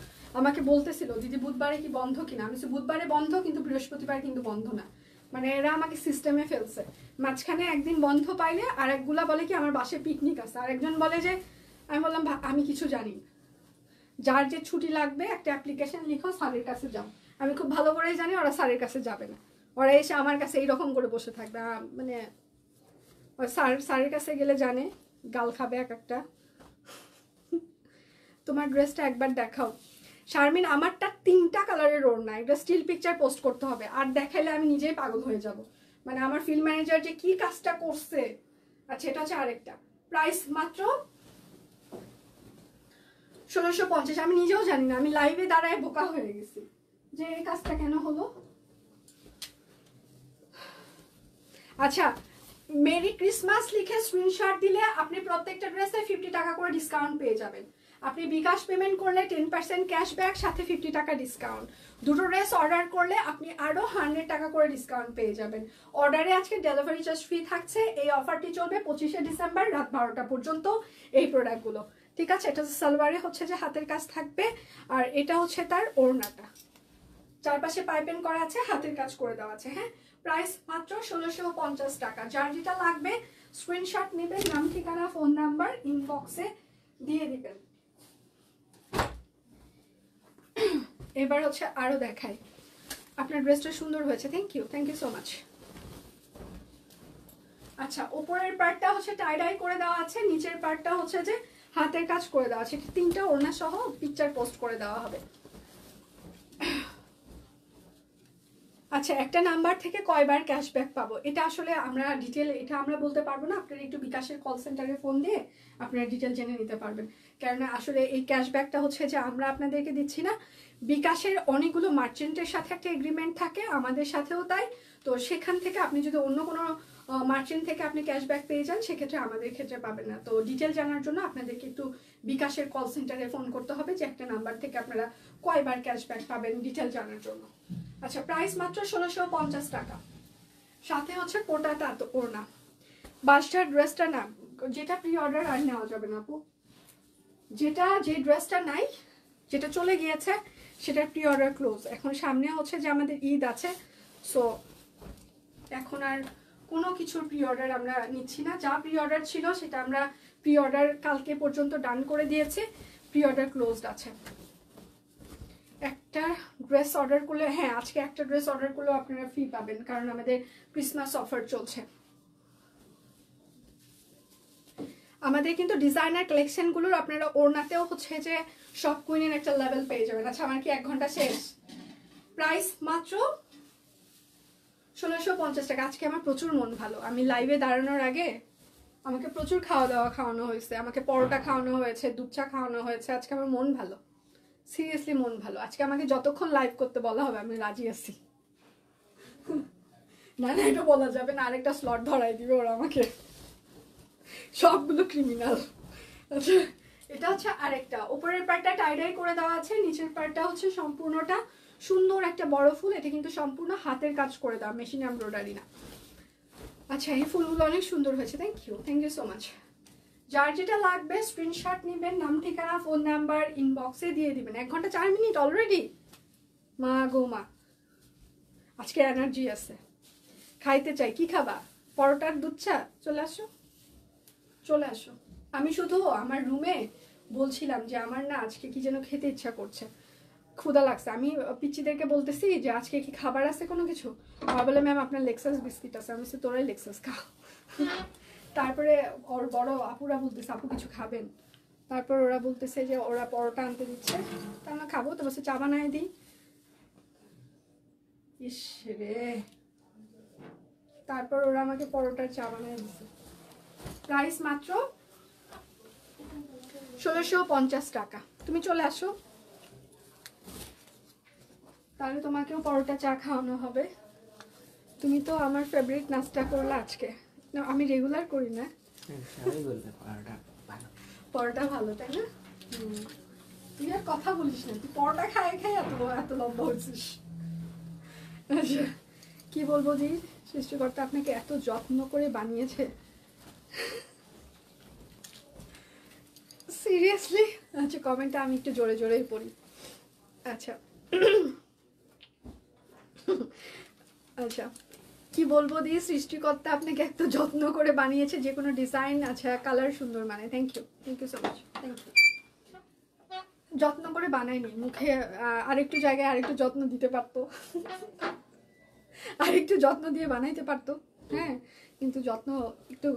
আমাকে বলতেছিল দিদি বুধবারে কি বন্ধ কিনা। আমি বলছি বুধবারে বন্ধ, কিন্তু বৃহস্পতিবার কিন্তু বন্ধ না। মানে এরা আমাকে সিস্টেমে ফেলছে। মাঝখানে একদিন বন্ধ পাইলে আর একগুলা বলে কি আমার বাসায় পিকনিক আছে, আর একজন বলে যে, আমি বললাম আমি কিছু জানি না, যার যে ছুটি লাগবে একটা অ্যাপ্লিকেশন লিখো, স্যারের কাছে যাও। আমি খুব ভালো করেই জানি ওরা স্যারের কাছে যাবে না, ওরা এসে আমার কাছে এইরকম করে বসে থাকবে। মানে স্যারের কাছে গেলে জানে গাল খাবে এক একটা। তোমার ড্রেসটা একবার দেখাও শারমিন। আমারটা 3টা কালারের ওড়না, একটা স্টিল পিকচার পোস্ট করতে হবে, আর দেখাইলে আমি নিজেই পাগল হয়ে যাব। মানে আমার ফিল্ড ম্যানেজার যে কি কাজটা করছে। আচ্ছা এটা হচ্ছে আরেকটা, প্রাইস মাত্র 1650। আমি নিজেও জানি না, আমি লাইভে দাঁড়ায় বোকা হয়ে গেছি যে এই কাজটা কেন হলো। আচ্ছা, মেরি ক্রিসমাস লিখে স্ক্রিনশট দিলে আপনি প্রত্যেকটা ড্রেসে 50 টাকা করে ডিসকাউন্ট পেয়ে যাবেন। আপনি বিকাশ পেমেন্ট করলে 10% ক্যাশব্যাক, সাথে 50 টাকা ডিসকাউন্ট। দুটো ড্রেস অর্ডার করলে আপনি আরো 100 টাকা করে ডিসকাউন্ট পেয়ে যাবেন। অর্ডারে আজকে ডেলিভারি চার্জ ফ্রি থাকছে। এই অফারটি চলবে 25শে ডিসেম্বর রাত 12টা পর্যন্ত এই প্রোডাক্টগুলো। ঠিক আছে, এটা সালোয়ারে হচ্ছে যে হাতের কাজ থাকবে, আর এটা হচ্ছে তার ওড়নাটা, চারপাশে পাইপিং করা আছে, হাতের কাজ করে দেওয়া আছে। হ্যাঁ, প্রাইস মাত্র 1650 টাকা। যার যেটা লাগবে স্ক্রিনশট নেবেন, নাম ঠিকানা ফোন নাম্বার ইনবক্সে দিয়ে দিবেন। এবার হচ্ছে আরো দেখাই। আপনার ড্রেসটা সুন্দর হয়েছে, থ্যাংক ইউ সো মাচ। আচ্ছা, উপরের পার্টটা হচ্ছে টাই ডাই করে দেওয়া আছে, নিচের পার্টটা হচ্ছে যে হাতের কাজ করে দেওয়া আছে। 3টা ওড়না সহ পিকচার পোস্ট করে দেওয়া হবে। আচ্ছা, একটা নাম্বার থেকে কয়বার ক্যাশব্যাক পাবো এটা আসলে আমরা ডিটেল এটা আমরা বলতে পারবো না। আপনারা একটু বিকাশের কল সেন্টারে ফোন দিয়ে আপনারা ডিটেল জেনে নিতে পারবেন। কেননা আসলে এই ক্যাশব্যাকটা হচ্ছে যে আমরা আপনাদেরকে দিচ্ছি না, বিকাশের অনেকগুলো মার্চেন্টের সাথে একটা এগ্রিমেন্ট থাকে, আমাদের সাথেও তাই। তো সেখান থেকে আপনি যদি অন্য কোনো মার্চেন্ট থেকে আপনি ক্যাশব্যাক পেয়ে যান, সেক্ষেত্রে আমাদের ক্ষেত্রে পাবেন না। তো ডিটেল জানার জন্য আপনাদেরকে একটু বিকাশের কল সেন্টারে ফোন করতে হবে, যে একটা নাম্বার থেকে আপনারা কয়বার ক্যাশব্যাক পাবেন ডিটেল জানার জন্য। আচ্ছা, প্রাইস মাত্র 1650 টাকা। সাথে হচ্ছে কোটাটা তো ওড়না। বাসটার ড্রেসটা না, যেটা প্রি অর্ডার আর নেওয়া যাবে না আপু। যে ড্রেসটা নাই, যেটা চলে গিয়েছে, সেটা প্রি অর্ডার ক্লোজ। এখন সামনে হচ্ছে যে আমাদের ঈদ আছে, সো এখন আর কোনো কিছুর প্রি অর্ডার আমরা নিচ্ছি না। যা প্রি অর্ডার ছিল সেটা আমরা প্রি অর্ডার কালকে পর্যন্ত ডান করে দিয়েছি, প্রি অর্ডার ক্লোজড আছে। একটা ড্রেস অর্ডার করলে, হ্যাঁ আজকে একটা ড্রেস অর্ডার করলেও আপনারা ফ্রি পাবেন, কারণ আমাদের ক্রিসমাস অফার চলছে। আমাদের কিন্তু ডিজাইনার কালেকশনগুলোর আপনারা ওড়নাতেও হচ্ছে যে সব কুইনের একটা লেভেল পেয়ে যাবেন। আচ্ছা, আমার কি 1 ঘন্টা শেষ? প্রাইস মাত্র 1650 টাকা। আজকে আমার প্রচুর মন ভালো। আমি লাইভে দাঁড়ানোর আগে আমাকে প্রচুর খাওয়া দাওয়া খাওয়ানো হয়েছে, আমাকে পরোটা খাওয়ানো হয়েছে, দুধ চা খাওয়ানো হয়েছে। আজকে আমার মন ভালো, সিরিয়াসলি মন ভালো। আজকে আমাকে যতক্ষণ লাইভ করতে বলা হবে আমি রাজি আছি। না না, এটা বলা যাবে না, আরেকটা স্লট ধরাই দিবে ওরা আমাকে, সবগুলো ক্রিমিনাল। আচ্ছা, এটা হচ্ছে আরেকটা, উপরের পার্টটা টাইডাই করে দেওয়া আছে, নিচের পার্টটা হচ্ছে সম্পূর্ণটা সুন্দর একটা বড় ফুল। এটা কিন্তু সম্পূর্ণ হাতের কাজ করে দেওয়া, মেশিন এমব্রয়ডারি না। আচ্ছা, এই ফুলগুলো অনেক সুন্দর হয়েছে, থ্যাংক ইউ সো মাচ। যার যেটা লাগবে স্ক্রিনশট নেবেন, নাম ঠিকানা ফোন নাম্বার ইনবক্সে দিয়ে দিবেন। 1 ঘন্টা 4 মিনিট অলরেডি, মা গো মা, আজকে এনার্জি আছে, খাইতে চাই। কি খাবা? পরোটার দুধ চা? চলে আসো, চলে আসো। আমি শুধু আমার রুমে বলছিলাম যে আমার না আজকে কি যেন খেতে ইচ্ছা করছে, ক্ষুধা লাগছে। আমি পিচ্চিদেরকে বলতেছি যে আজকে কি খাবার আছে কোনো কিছু? আমার বলে ম্যাম আপনার লেক্সাস বিস্কিট আছে। আমি বলছি তোরাই লেক্সাস খা। তারপরে ওর বড় আপুরা বলতেছে আপু কিছু খাবেন? তারপর ওরা বলতেছে যে ওরা পরোটা আনতে দিচ্ছে, তা আমরা খাবো। তো বলছে চা বানায় দিই। ইস রে, তারপর ওরা আমাকে পরোটার চা বানায় দিচ্ছে। প্রাইস মাত্র 1650 টাকা। তুমি চলে আসো, তাহলে তোমাকেও পরোটা চা খাওয়ানো হবে। তুমি তো আমার ফেভারিট নাস্তা করলে আজকে। না, আমি রেগুলার করি না। পরোটা ভালো, তাই না? তুই আর কথা বলিস না, তুই পরোটা খাই খাই এত লম্বা হয়েছিস। আচ্ছা, কি বলবো দি, সৃষ্টিকর্তা আপনাকে এত যত্ন করে বানিয়েছে, সিরিয়াসলি। আচ্ছা, কমেন্টটা আমি একটু জোরে জোরেই পড়ি। আচ্ছা আচ্ছা, কি বলবো দি, সৃষ্টিকর্তা আপনাকে এত যত্ন করে বানিয়েছে, যে কোনো ডিজাইন, আচ্ছা কালার সুন্দর, মানে thank you so much, thank you. যত্ন করে বানায়নি, মুখে আরেকটু জায়গায় আরেকটু যত্ন দিতে পারতো, আরেকটু যত্ন দিয়ে বানাইতে পারতো, হ্যাঁ, কিন্তু যত্ন একটু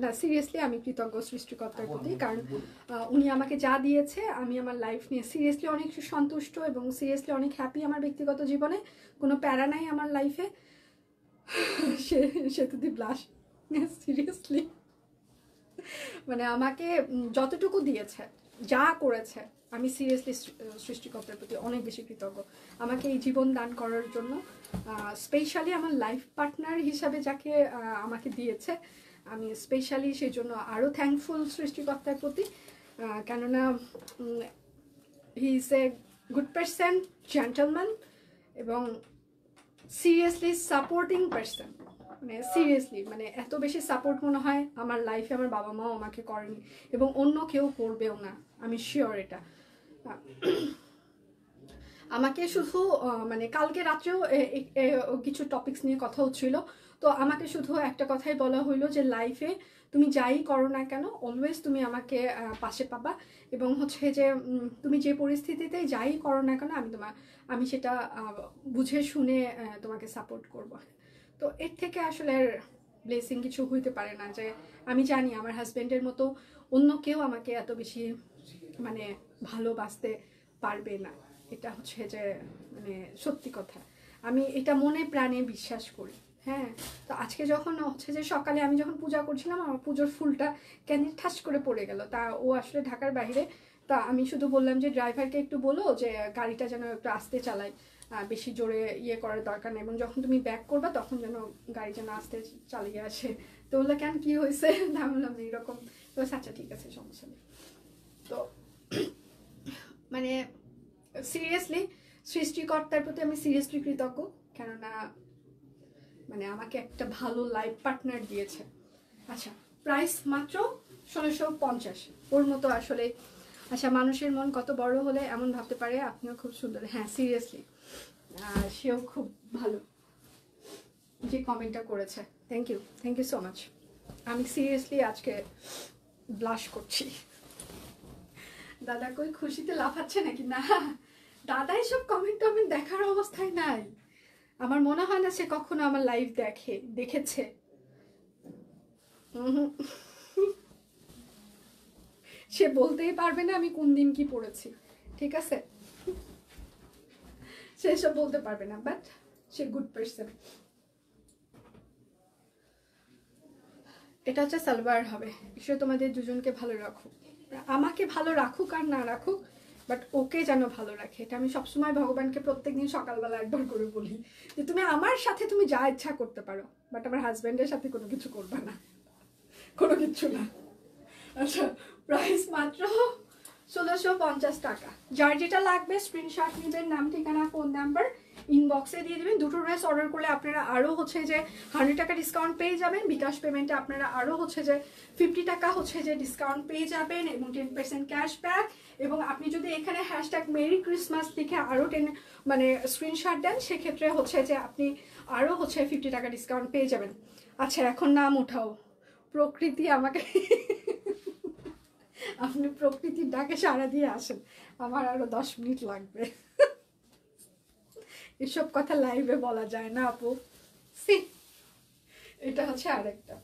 না, সিরিয়াসলি আমি কৃতজ্ঞ সৃষ্টিকর্তার প্রতি, কারণ উনি আমাকে যা দিয়েছে আমি আমার লাইফ নিয়ে সিরিয়াসলি অনেক সন্তুষ্ট এবং সিরিয়াসলি অনেক হ্যাপি। আমার ব্যক্তিগত জীবনে কোনো প্যারা নাই আমার লাইফে। সে তো দি ব্লাশ, সিরিয়াসলি মানে আমাকে যতটুকু দিয়েছে, যা করেছে, আমি সিরিয়াসলি সৃষ্টিকর্তার প্রতি অনেক বেশি কৃতজ্ঞ। আমাকে এই জীবন দান করার জন্য, স্পেশালি আমার লাইফ পার্টনার হিসাবে যাকে আমাকে দিয়েছে, আমি স্পেশালি সেই জন্য আরও থ্যাঙ্কফুল সৃষ্টিকর্তার প্রতি। কেননা he is a good person, gentleman এবং সিরিয়াসলি সাপোর্টিং পারসন। মানে সিরিয়াসলি, মানে এত বেশি সাপোর্ট মনে হয় আমার লাইফে আমার বাবা মাও আমাকে করেনি এবং অন্য কেউ করবেও না, আমি শিওর এটা। আমাকে শুধু মানে কালকে রাত্রেও কিছু টপিকস নিয়ে কথা হচ্ছিল, তো আমাকে শুধু একটা কথাই বলা হইলো যে লাইফে তুমি যাই করো না কেন, অলওয়েজ তুমি আমাকে পাশে পাবা, এবং হচ্ছে যে তুমি যে পরিস্থিতিতে যাই করো না কেন আমি সেটা বুঝে শুনে তোমাকে সাপোর্ট করব। তো এর থেকে আসলে ব্লেসিং কিছু হইতে পারে না, যে আমি জানি আমার হাজব্যান্ডের মতো অন্য কেউ আমাকে এত বেশি মানে ভালোবাসতে পারবে না। এটা হচ্ছে যে মানে সত্যি কথা, আমি এটা মনে প্রাণে বিশ্বাস করি। হ্যাঁ, তো আজকে যখন হচ্ছে যে সকালে আমি যখন পূজা করছিলাম, আমার পুজোর ফুলটা কেন ঠাস করে পড়ে গেল, তা ও আসলে ঢাকার বাইরে, তা আমি শুধু বললাম যে ড্রাইভারকে একটু বলো যে গাড়িটা যেন একটু আস্তে চালায়, বেশি জোরে ইয়ে করার দরকার নেই, এবং যখন তুমি ব্যাক করবা তখন যেন গাড়ি যেন আস্তে চালিয়ে আসে। তো বললো কেন, কি হয়েছে, না বললাম এইরকম। তো আচ্ছা ঠিক আছে, সমস্যা নেই। তো মানে সিরিয়াসলি সৃষ্টিকর্তার প্রতি আমি সিরিয়াসলি কৃতজ্ঞ, কেননা মানে আমাকে একটা ভালো লাইফ পার্টনার দিয়েছে। আচ্ছা, প্রাইস মাত্র 1650, ওর মতো আসলে। আচ্ছা, মানুষের মন কত বড় হলে এমন ভাবতে পারে আপনিও খুব সুন্দর। হ্যাঁ সিরিয়াসলি, সেও খুব ভালো যে কমেন্টটা করেছে। Thank you so much. আমি সিরিয়াসলি আজকে ব্লাশ করছি। দাদা কই খুশিতে লাফাচ্ছে নাকি? না, দাদা এসব কমেন্ট দেখার অবস্থায় নাই। আমার মনে হয় না সে কখনো আমার লাইভ দেখেছে। সে বলতেই পারবে না আমি কোন দিন কি পড়েছি, ঠিক আছে, সে এসব বলতে পারবে না, বাট সে গুড পারসন। এটা হচ্ছে সালোয়ার হবে। ঈশ্বর তোমাদের দুজনকে ভালো রাখুক, আমাকে ভালো রাখুক আর না রাখুক, বাট ওকে যেন ভালো রাখে। এটা আমি সবসময় ভগবানকে প্রত্যেকদিন সকালবেলা একবার করে বলি, যে তুমি আমার সাথে তুমি যা ইচ্ছা করতে পারো, বাট আমার হাজব্যান্ডের সাথে কোনো কিছু করবে না, কোনো কিছু না। আচ্ছা, প্রাইস মাত্র 1650 টাকা। যার যেটা লাগবে স্ক্রিনশট নেবেন, নাম ঠিকানা ফোন নাম্বার ইনবক্সে দিয়ে দেবেন। দুটো ড্রেস অর্ডার করলে আপনারা আরও হচ্ছে যে 100 টাকা ডিসকাউন্ট পেয়ে যাবেন। বিকাশ পেমেন্টে আপনারা আরও হচ্ছে যে 50 টাকা হচ্ছে যে ডিসকাউন্ট পেয়ে যাবেন এবং 10% ক্যাশব্যাক। এবং আপনি যদি এখানে হ্যাশট্যাগ মেরি ক্রিসমাস লিখে আরও মানে স্ক্রিনশট দেন, সেক্ষেত্রে হচ্ছে যে আপনি আরও হচ্ছে 50 টাকা ডিসকাউন্ট পেয়ে যাবেন। আচ্ছা, এখন নাম উঠাও প্রকৃতি, আমাকে আপনি প্রকৃতির ডাকে সাড়া দিয়ে আসেন, আমার আরো 10 মিনিট লাগবে। এসব কথা লাইভে বলা যায় না আপু। এটা হচ্ছে আরেকটা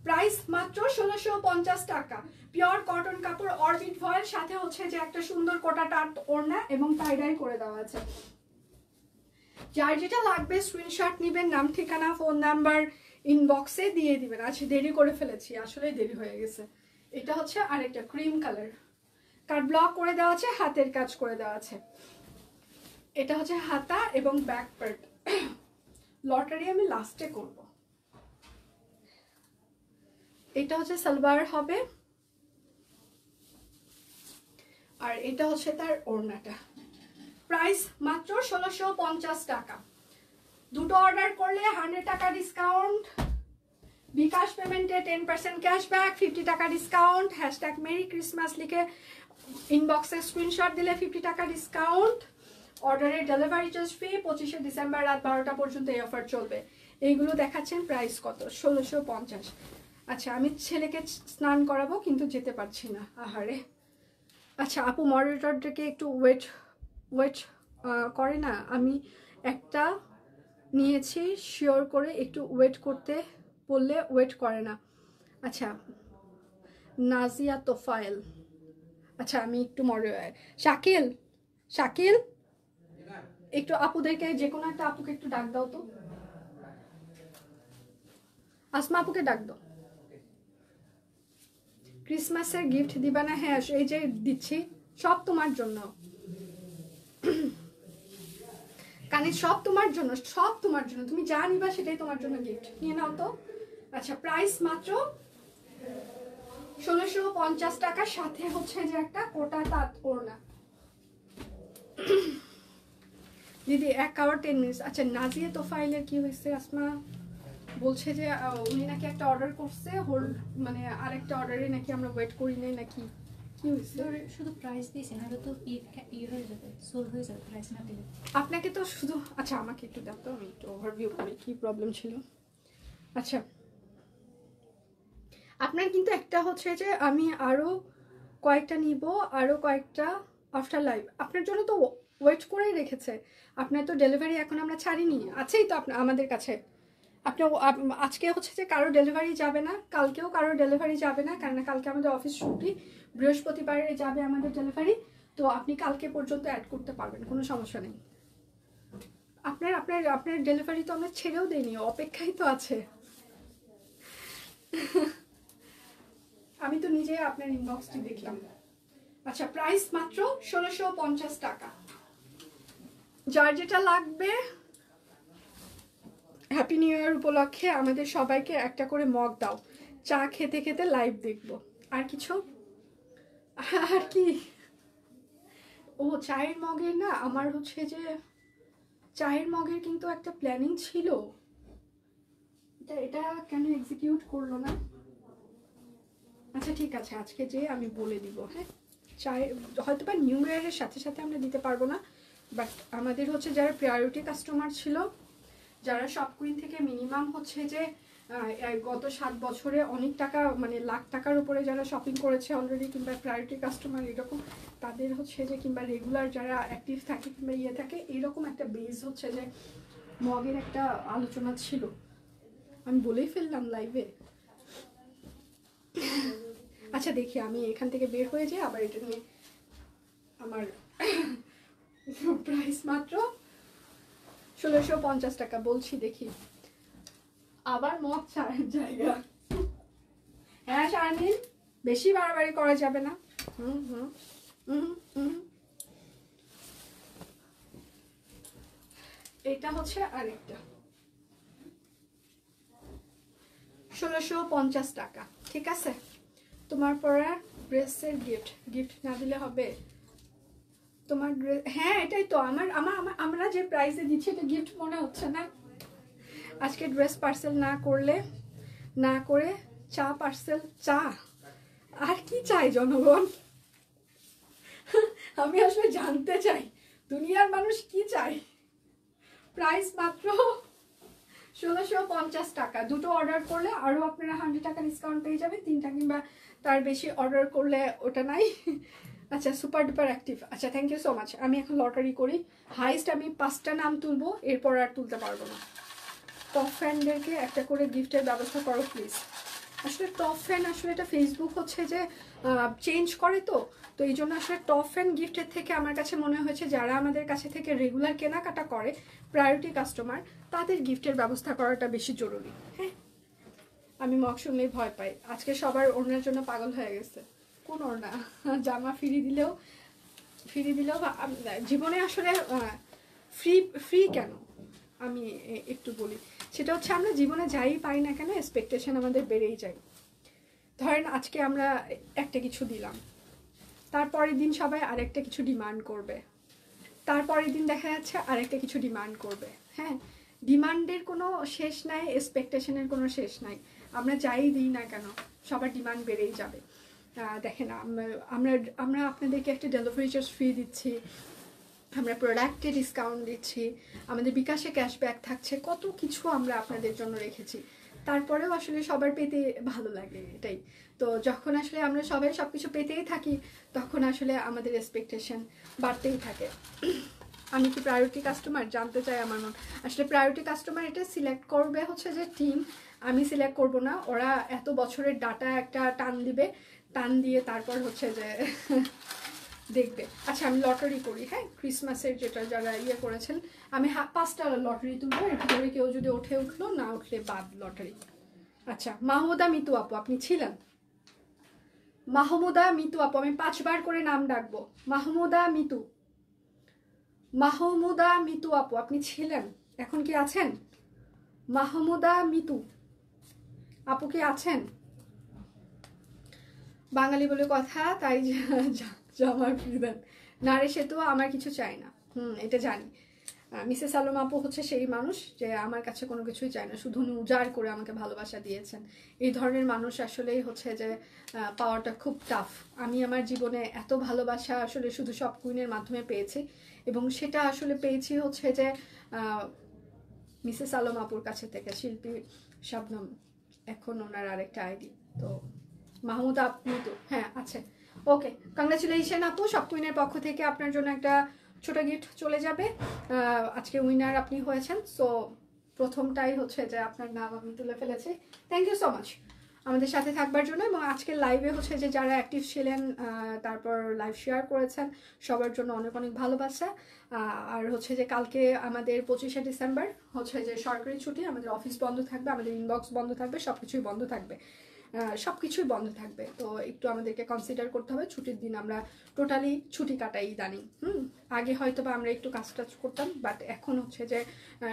প্রাইস মাত্র 1650 টাকা। পিওর কটন কাপড়, অরবিট ভয়েল, সাথে হচ্ছে যে একটা সুন্দর কোটা টাট ওড়না এবং টাইডাই করে দেওয়া আছে। যার যেটা লাগবে স্ক্রিনশট নেবেন, নাম ঠিকানা ফোন নাম্বার ইনবক্সে দিয়ে দিবেন। আচ্ছা, দেরি করে ফেলেছি, আসলে দেরি হয়ে গেছে। এটা হচ্ছে আরেকটা ক্রিম কালার, কাট ব্লক করে দেওয়া আছে, হাতের কাজ করে দেওয়া আছে। এটা হচ্ছে হাতা এবং ব্যাক পার্ট। লটারি আমি লাস্টে করব। এটা হচ্ছে সালোয়ার হবে, আর এটা হচ্ছে তার ওড়নাটা। প্রাইস মাত্র 1650 টাকা। দুটো অর্ডার করলে 100 টাকা ডিসকাউন্ট, বিকাশ পেমেন্টে 10% ক্যাশব্যাক, 50 টাকা ডিসকাউন্ট, হ্যাশট্যাগ মেরি ক্রিসমাস লিখে ইনবক্সে স্ক্রিনশট দিলে 50 টাকা ডিসকাউন্ট, অর্ডারের ডেলিভারি চার্জ ফ্রি। 25শে ডিসেম্বর রাত 12টা পর্যন্ত এই অফার চলবে। এইগুলো দেখাচ্ছেন প্রাইস কত, 1650। আচ্ছা আমি ছেলেকে স্নান করাবো কিন্তু যেতে পারছি না, আহারে। আচ্ছা আপু মডারেটরটাকে একটু ওয়েট করে না, আমি একটা নিয়েছি শিওর করে একটু ওয়েট করতে বললে ওয়েট করে না। আচ্ছা নাজিয়া তোফায়েল, আচ্ছা আমি একটু শাকিল একটু আপুদেরকে, যে কোনো একটা আপুকে একটু ডাক দাও তো, আসমা আপুকে ডাক দাও। ক্রিসমাসের গিফট দিবা না? হ্যাঁ এই যে দিচ্ছি, সব তোমার জন্য কানে, সব তোমার জন্য, সব তোমার জন্য, তুমি যা নিবা সেটাই তোমার জন্য গিফট, নিয়ে নাও তো। আচ্ছা প্রাইস মাত্র 1650 টাকার সাথে হচ্ছে যে একটা কোটা তাঁত ওড়না। দিদি 1 আওয়ার 10 মিনিট। আচ্ছা নাজিয়া তোফাইলের কি হয়েছে? আসমা বলছে যে উনি নাকি একটা অর্ডার করছে, হোল্ড মানে আরেকটা অর্ডারে নাকি আমরা ওয়েট করি নাই নাকি, কি হয়েছে? শুধু প্রাইস দিয়েছে না তো ইয়ে হয়ে যাবে, সোল হয়ে যাবে প্রাইস না দিলে। আপনাকে তো শুধু, আচ্ছা আমাকে একটু দাও তো, আমি একটু ওভারভিউ করি কি প্রবলেম ছিল। আচ্ছা আপনার কিন্তু একটা হচ্ছে যে আমি আরো কয়েকটা নিব, আরো কয়েকটা আফটার লাইভ আপনার জন্য তো ওয়েট করেই রেখেছে। আপনার তো ডেলিভারি এখন আমরা ছাড়িনি, আছেই তো আপনার আমাদের কাছে। আপনি আজকে হচ্ছে যে কারো ডেলিভারি যাবে না, কালকেও কারো ডেলিভারি যাবে না, কারণ কালকে আমাদের অফিস ছুটি, বৃহস্পতিবারে যাবে আমাদের ডেলিভারি। তো আপনি কালকে পর্যন্ত অ্যাড করতে পারবেন, কোনো সমস্যা নেই। আপনার আপনার আপনার ডেলিভারি তো আমরা ছেড়েও দেইনি, অপেক্ষাই তো আছে। আমি তো নিজে আপনার ইনবক্সটি দেখলাম। আচ্ছা প্রাইস মাত্র 1650 টাকা। যার যেটা লাগবে, হ্যাপি নিউ ইয়ার উপলক্ষে আমাদের সবাইকে একটা করে মগ দাও, চা খেতে খেতে লাইভ দেখব। আর কিছু? আর কি? ও চায়ের মগের না, আমার হচ্ছে যে চায়ের মগের কিন্তু একটা প্ল্যানিং ছিল, এটা কেন এক্সিকিউট করলো না? আচ্ছা ঠিক আছে, আজকে যে আমি বলে দিব। হ্যাঁ চায়ের হয়তো বা নিউ ইয়ারের সাথে সাথে আমরা দিতে পারবো না, বাট আমাদের হচ্ছে যারা প্রায়োরিটি কাস্টমার ছিল, যারা শপ কুইন থেকে মিনিমাম হচ্ছে যে গত 7 বছরে অনেক টাকা মানে লাখ টাকার উপরে যারা শপিং করেছে অলরেডি, কিংবা প্রায়োরিটি কাস্টমার এরকম, তাদের হচ্ছে যে কিংবা রেগুলার যারা অ্যাক্টিভ থাকে কিংবা ইয়ে থাকে, এরকম একটা বেস হচ্ছে যে মগের একটা আলোচনা ছিল। আমি বলেই ফেললাম লাইভে। আচ্ছা দেখি আমি এখান থেকে বের হয়ে যাই, আবার এটা নিয়ে আমার প্রাইস মাত্র 1650 টাকা বলছি, দেখি আবার মগ চায়ের জায়গা। হ্যাঁ শারমিন, বেশি বাড়াবাড়ি করা যাবে না। এটা হচ্ছে আরেকটা 1650 টাকা, ঠিক আছে? তোমার পরা ড্রেসের গিফট না দিলে হবে? তোমার ড্রেস, হ্যাঁ এটাই তো আমার আমার আমরা যে প্রাইসে দিচ্ছি এটা গিফট মনে হচ্ছে না? আজকে ড্রেস পার্সেল না করে চা পার্সেল, চা আর কি চাই জনগণ? আমি আসলে জানতে চাই দুনিয়ার মানুষ কি চাই। প্রাইস মাত্র 1650 টাকা। দুটো অর্ডার করলে আরও আপনারা 100 টাকা ডিসকাউন্ট পেয়ে যাবেন, 3টা কিংবা তার বেশি অর্ডার করলে ওটা নাই। আচ্ছা সুপার ডুপার অ্যাক্টিভ, আচ্ছা থ্যাংক ইউ সো মাচ। আমি এখন লটারি করি, হাইস্ট আমি 5টা নাম তুলবো, এরপর আর তুলতে পারবো না। টপ ফ্যানদেরকে একটা করে গিফটের ব্যবস্থা করো প্লিজ। আসলে টপ ফ্যান আসলে এটা ফেসবুক হচ্ছে যে চেঞ্জ করে, তো এই জন্য আসলে টপ ফ্যান গিফটের থেকে আমার কাছে মনে হয়েছে যারা আমাদের কাছে থেকে রেগুলার কেনাকাটা করে প্রায়োরিটি কাস্টমার, তাদের গিফটের ব্যবস্থা করাটা বেশি জরুরি। হ্যাঁ আমি মগ শুনলেই ভয় পাই, আজকে সবার ওড়নার জন্য পাগল হয়ে গেছে। কোন ওড়না? জামা ফ্রি দিলেও জীবনে আসলে ফ্রি কেন আমি একটু বলি, সেটা হচ্ছে আমরা জীবনে যাই পাই না কেন এক্সপেকটেশন আমাদের বেড়েই যায়। ধরেন আজকে আমরা একটা কিছু দিলাম, তারপরের দিন সবাই আরেকটা কিছু ডিমান্ড করবে, তারপরের দিন দেখা যাচ্ছে আরেকটা কিছু ডিমান্ড করবে। হ্যাঁ ডিমান্ডের কোনো শেষ নাই, এক্সপেকটেশনের কোনো শেষ নাই। আমরা যাই দিই না কেন সবার ডিমান্ড বেড়েই যাবে। দেখেন আমরা আমরা আপনাদেরকে একটা ডেলিভারি চার্জ ফ্রি দিচ্ছি, আমরা প্রোডাক্টে ডিসকাউন্ট দিচ্ছি, আমাদের বিকাশে ক্যাশব্যাক থাকছে, কত কিছু আমরা আপনাদের জন্য রেখেছি। তারপরেও আসলে সবার পেতে ভালো লাগে এটাই। তো যখন আসলে আমরা সবাই সব কিছু পেতেই থাকি তখন আসলে আমাদের এক্সপেকটেশন বাড়তেই থাকে। আমি কি প্রায়োরিটি কাস্টমার জানতে চাই আমার মন। আসলে প্রায়োরিটি কাস্টমার এটা সিলেক্ট করবে হচ্ছে যে টিম, আমি সিলেক্ট করব না। ওরা এত বছরের ডাটা একটা টান দিবে, টান দিয়ে তারপর হচ্ছে যে দেখবে। আচ্ছা আমি লটারি করি, হ্যাঁ, ক্রিসমাসের যেটা যারা ইয়ে করেছেন, আমি 5টা লটারি তুলবো, এর ভিতরে কেউ যদি ওঠে উঠলো, না উঠলে বাদ লটারি। আচ্ছা মাহমুদা মিতু আপু আপনি ছিলেন? মাহমুদা মিতু আপু, আমি 5বার করে নাম ডাকবো। মাহমুদা মিতু, মাহমুদা মিতু আপু আপনি ছিলেন, এখন কি আছেন? মাহমুদা মিতু আপু কি আছেন? বাঙালি বলে কথা, তাই জামার ফিরবেন না রে সেতু, আমার কিছু চাই না। এটা জানি। মিসেস আলম আপু হচ্ছে সেই মানুষ যে আমার কাছে কোনো কিছুই চায় না, শুধু উজাড় করে আমাকে ভালোবাসা দিয়েছেন। এই ধরনের মানুষ আসলেই হচ্ছে যে পাওয়াটা খুব টাফ। আমি আমার জীবনে এত ভালোবাসা আসলে শুধু সব কুইনের মাধ্যমে পেয়েছি, এবং সেটা আসলে পেয়েছি হচ্ছে যে মিসেস আলম আপুর কাছে থেকে, শিল্পী শবনম এখন ওনার আরেকটা আইডি। তো মাহমুদ আপনি তো হ্যাঁ আছে, ওকে, কংগ্রাচুলেশন আপু, সব কুইনের পক্ষ থেকে আপনার জন্য একটা ছোট গিফট চলে যাবে। আজকে উইনার আপনি হয়েছেন, সো প্রথমটাই হচ্ছে যে আপনার নাম আমি তুলে ফেলেছি। থ্যাংক ইউ সো মাচ আমাদের সাথে থাকবার জন্য, এবং আজকের লাইভে হচ্ছে যে যারা অ্যাক্টিভ ছিলেন, তারপর লাইভ শেয়ার করেছেন, সবার জন্য অনেক অনেক ভালোবাসা। আর হচ্ছে যে কালকে আমাদের 25শে ডিসেম্বর হচ্ছে যে সরকারি ছুটি, আমাদের অফিস বন্ধ থাকবে, আমাদের ইনবক্স বন্ধ থাকবে, সব কিছুই বন্ধ থাকবে, সব কিছুই বন্ধ থাকবে। তো একটু আমাদেরকে কনসিডার করতে হবে, ছুটির দিন আমরা টোটালি ছুটি কাটাই ইদানিং। আগে হয়তো বা আমরা একটু কাজ টাজ করতাম, বাট এখন হচ্ছে যে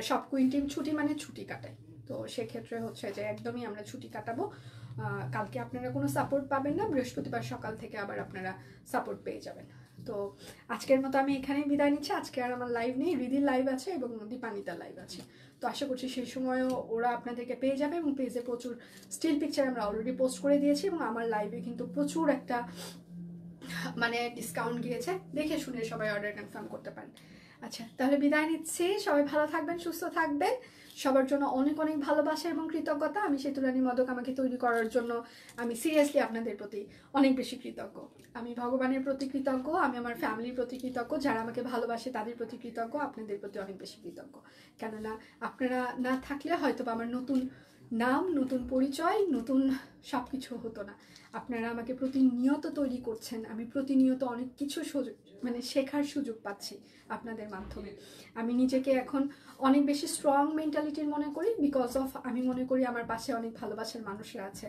সব কুইন টিম ছুটি মানে ছুটি কাটাই। তো সেক্ষেত্রে হচ্ছে যে একদমই আমরা ছুটি কাটাবো। কালকে আপনারা কোনো সাপোর্ট পাবেন না, বৃহস্পতিবার সকাল থেকে আবার আপনারা সাপোর্ট পেয়ে যাবেন। তো আজকের মতো আমি এখানেই বিদায় নিচ্ছি। আজকে আর আমার লাইভ নেই, রিদির লাইভ আছে এবং দীপানিতার লাইভ আছে। তো আশা করছি সেই সময়ও ওরা আপনাদেরকে পেয়ে যাবে, এবং পেজে প্রচুর স্টিল পিকচার আমরা অলরেডি পোস্ট করে দিয়েছি, এবং আমার লাইভে কিন্তু প্রচুর একটা মানে ডিসকাউন্ট গিয়েছে, দেখে শুনে সবাই অর্ডার কনফার্ম করতে পারেন। আচ্ছা তাহলে বিদায় নিচ্ছি, সবাই ভালো থাকবেন, সুস্থ থাকবেন, সবার জন্য অনেক অনেক ভালোবাসা এবং কৃতজ্ঞতা। আমি সেতুরানী মদক আমাকে তৈরি করার জন্য আমি সিরিয়াসলি আপনাদের প্রতি অনেক বেশি কৃতজ্ঞ। আমি ভগবানের প্রতি কৃতজ্ঞ, আমি আমার ফ্যামিলির প্রতি কৃতজ্ঞ, যারা আমাকে ভালোবাসে তাদের প্রতি কৃতজ্ঞ, আপনাদের প্রতি অনেক বেশি কৃতজ্ঞ। কেননা আপনারা না থাকলে হয়তো আমার নতুন নাম, নতুন পরিচয়, নতুন সব কিছু হতো না। আপনারা আমাকে প্রতিনিয়ত তৈরি করছেন, আমি প্রতিনিয়ত অনেক কিছু মানে শেখার সুযোগ পাচ্ছি আপনাদের মাধ্যমে। আমি নিজেকে এখন অনেক বেশি স্ট্রং মেন্টালিটির মনে করি, বিকজ অফ আমি মনে করি আমার পাশে অনেক ভালোবাসার মানুষরা আছে।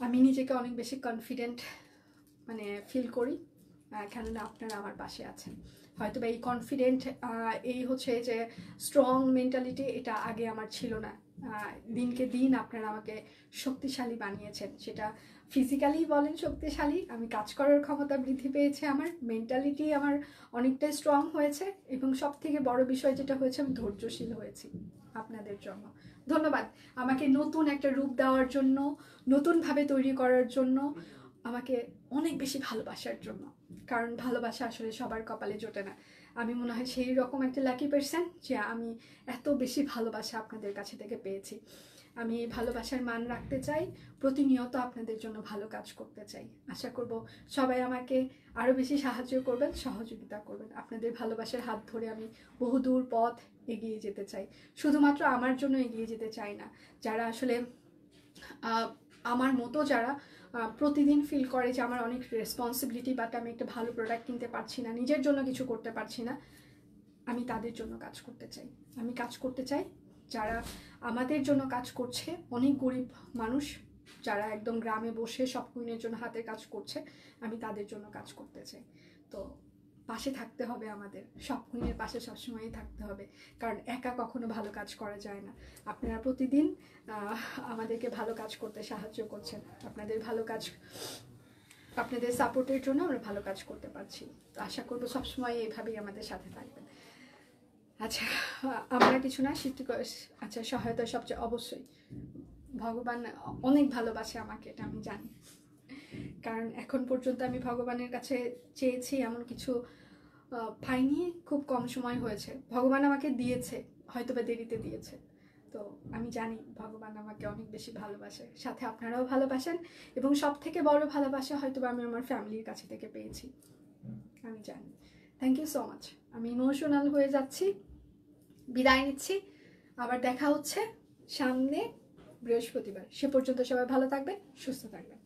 আমি নিজেকে অনেক বেশি কনফিডেন্ট মানে ফিল করি, কেননা আপনারা আমার পাশে আছেন। হয়তো বা এই কনফিডেন্ট, এই হচ্ছে যে স্ট্রং মেন্টালিটি, এটা আগে আমার ছিল না। দিনকে দিন আপনারা আমাকে শক্তিশালী বানিয়েছেন, সেটা ফিজিক্যালি বলেন শক্তিশালী, আমি কাজ করার ক্ষমতা বৃদ্ধি পেয়েছে, আমার মেন্টালিটি আমার অনেকটাই স্ট্রং হয়েছে, এবং সব থেকে বড় বিষয় যেটা হয়েছে আমি ধৈর্যশীল হয়েছি আপনাদের জন্য। ধন্যবাদ আমাকে নতুন একটা রূপ দেওয়ার জন্য, নতুনভাবে তৈরি করার জন্য, আমাকে অনেক বেশি ভালোবাসার জন্য। কারণ ভালোবাসা আসলে সবার কপালে জোটে না। আমি মনে হয় সেই রকম একটা লাকি পারসন যে আমি এত বেশি ভালোবাসা আপনাদের কাছে থেকে পেয়েছি। আমি এই ভালোবাসার মান রাখতে চাই, প্রতিনিয়ত আপনাদের জন্য ভালো কাজ করতে চাই। আশা করব সবাই আমাকে আরও বেশি সাহায্য করবেন, সহযোগিতা করবেন। আপনাদের ভালোবাসার হাত ধরে আমি বহুদূর পথ এগিয়ে যেতে চাই। শুধুমাত্র আমার জন্য এগিয়ে যেতে চাই না, যারা আসলে আমার মতো যারা প্রতিদিন ফিল করে যে আমার অনেক রেসপন্সিবিলিটি, বাট আমি একটা ভালো প্রোডাক্ট কিনতে পারছি না, নিজের জন্য কিছু করতে পারছি না, আমি তাদের জন্য কাজ করতে চাই। আমি কাজ করতে চাই যারা আমাদের জন্য কাজ করছে, অনেক গরিব মানুষ যারা একদম গ্রামে বসে সব কুইনের জন্য হাতের কাজ করছে, আমি তাদের জন্য কাজ করতে চাই। তো পাশে থাকতে হবে, আমাদের সব কুইনের পাশে সবসময়ই থাকতে হবে, কারণ একা কখনো ভালো কাজ করা যায় না। আপনারা প্রতিদিন আমাদেরকে ভালো কাজ করতে সাহায্য করছেন, আপনাদের ভালো কাজ, আপনাদের সাপোর্টের জন্য আমরা ভালো কাজ করতে পারছি। তো আশা করবো সবসময় এইভাবেই আমাদের সাথে থাকবেন। আচ্ছা, আমরা কিছু না আচ্ছা, সহায়তা সবচেয়ে অবশ্যই ভগবান অনেক ভালোবাসে আমাকে, এটা আমি জানি। কারণ এখন পর্যন্ত আমি ভগবানের কাছে চেয়েছি এমন কিছু পাইনি, খুব কম সময় হয়েছে। ভগবান আমাকে দিয়েছে, হয়তো বা দেরিতে দিয়েছে। তো আমি জানি ভগবান আমাকে অনেক বেশি ভালোবাসে, সাথে আপনারাও ভালোবাসেন, এবং সব থেকে বড় ভালোবাসা হয়তো বা আমি আমার ফ্যামিলির কাছে থেকে পেয়েছি, আমি জানি। Thank you so much. আমি ইমোশনাল হয়ে যাচ্ছি, বিদায় নিচ্ছি। আবার দেখা হচ্ছে সামনে বৃহস্পতিবার। সে পর্যন্ত সবাই ভালো থাকবেন, সুস্থ থাকবেন।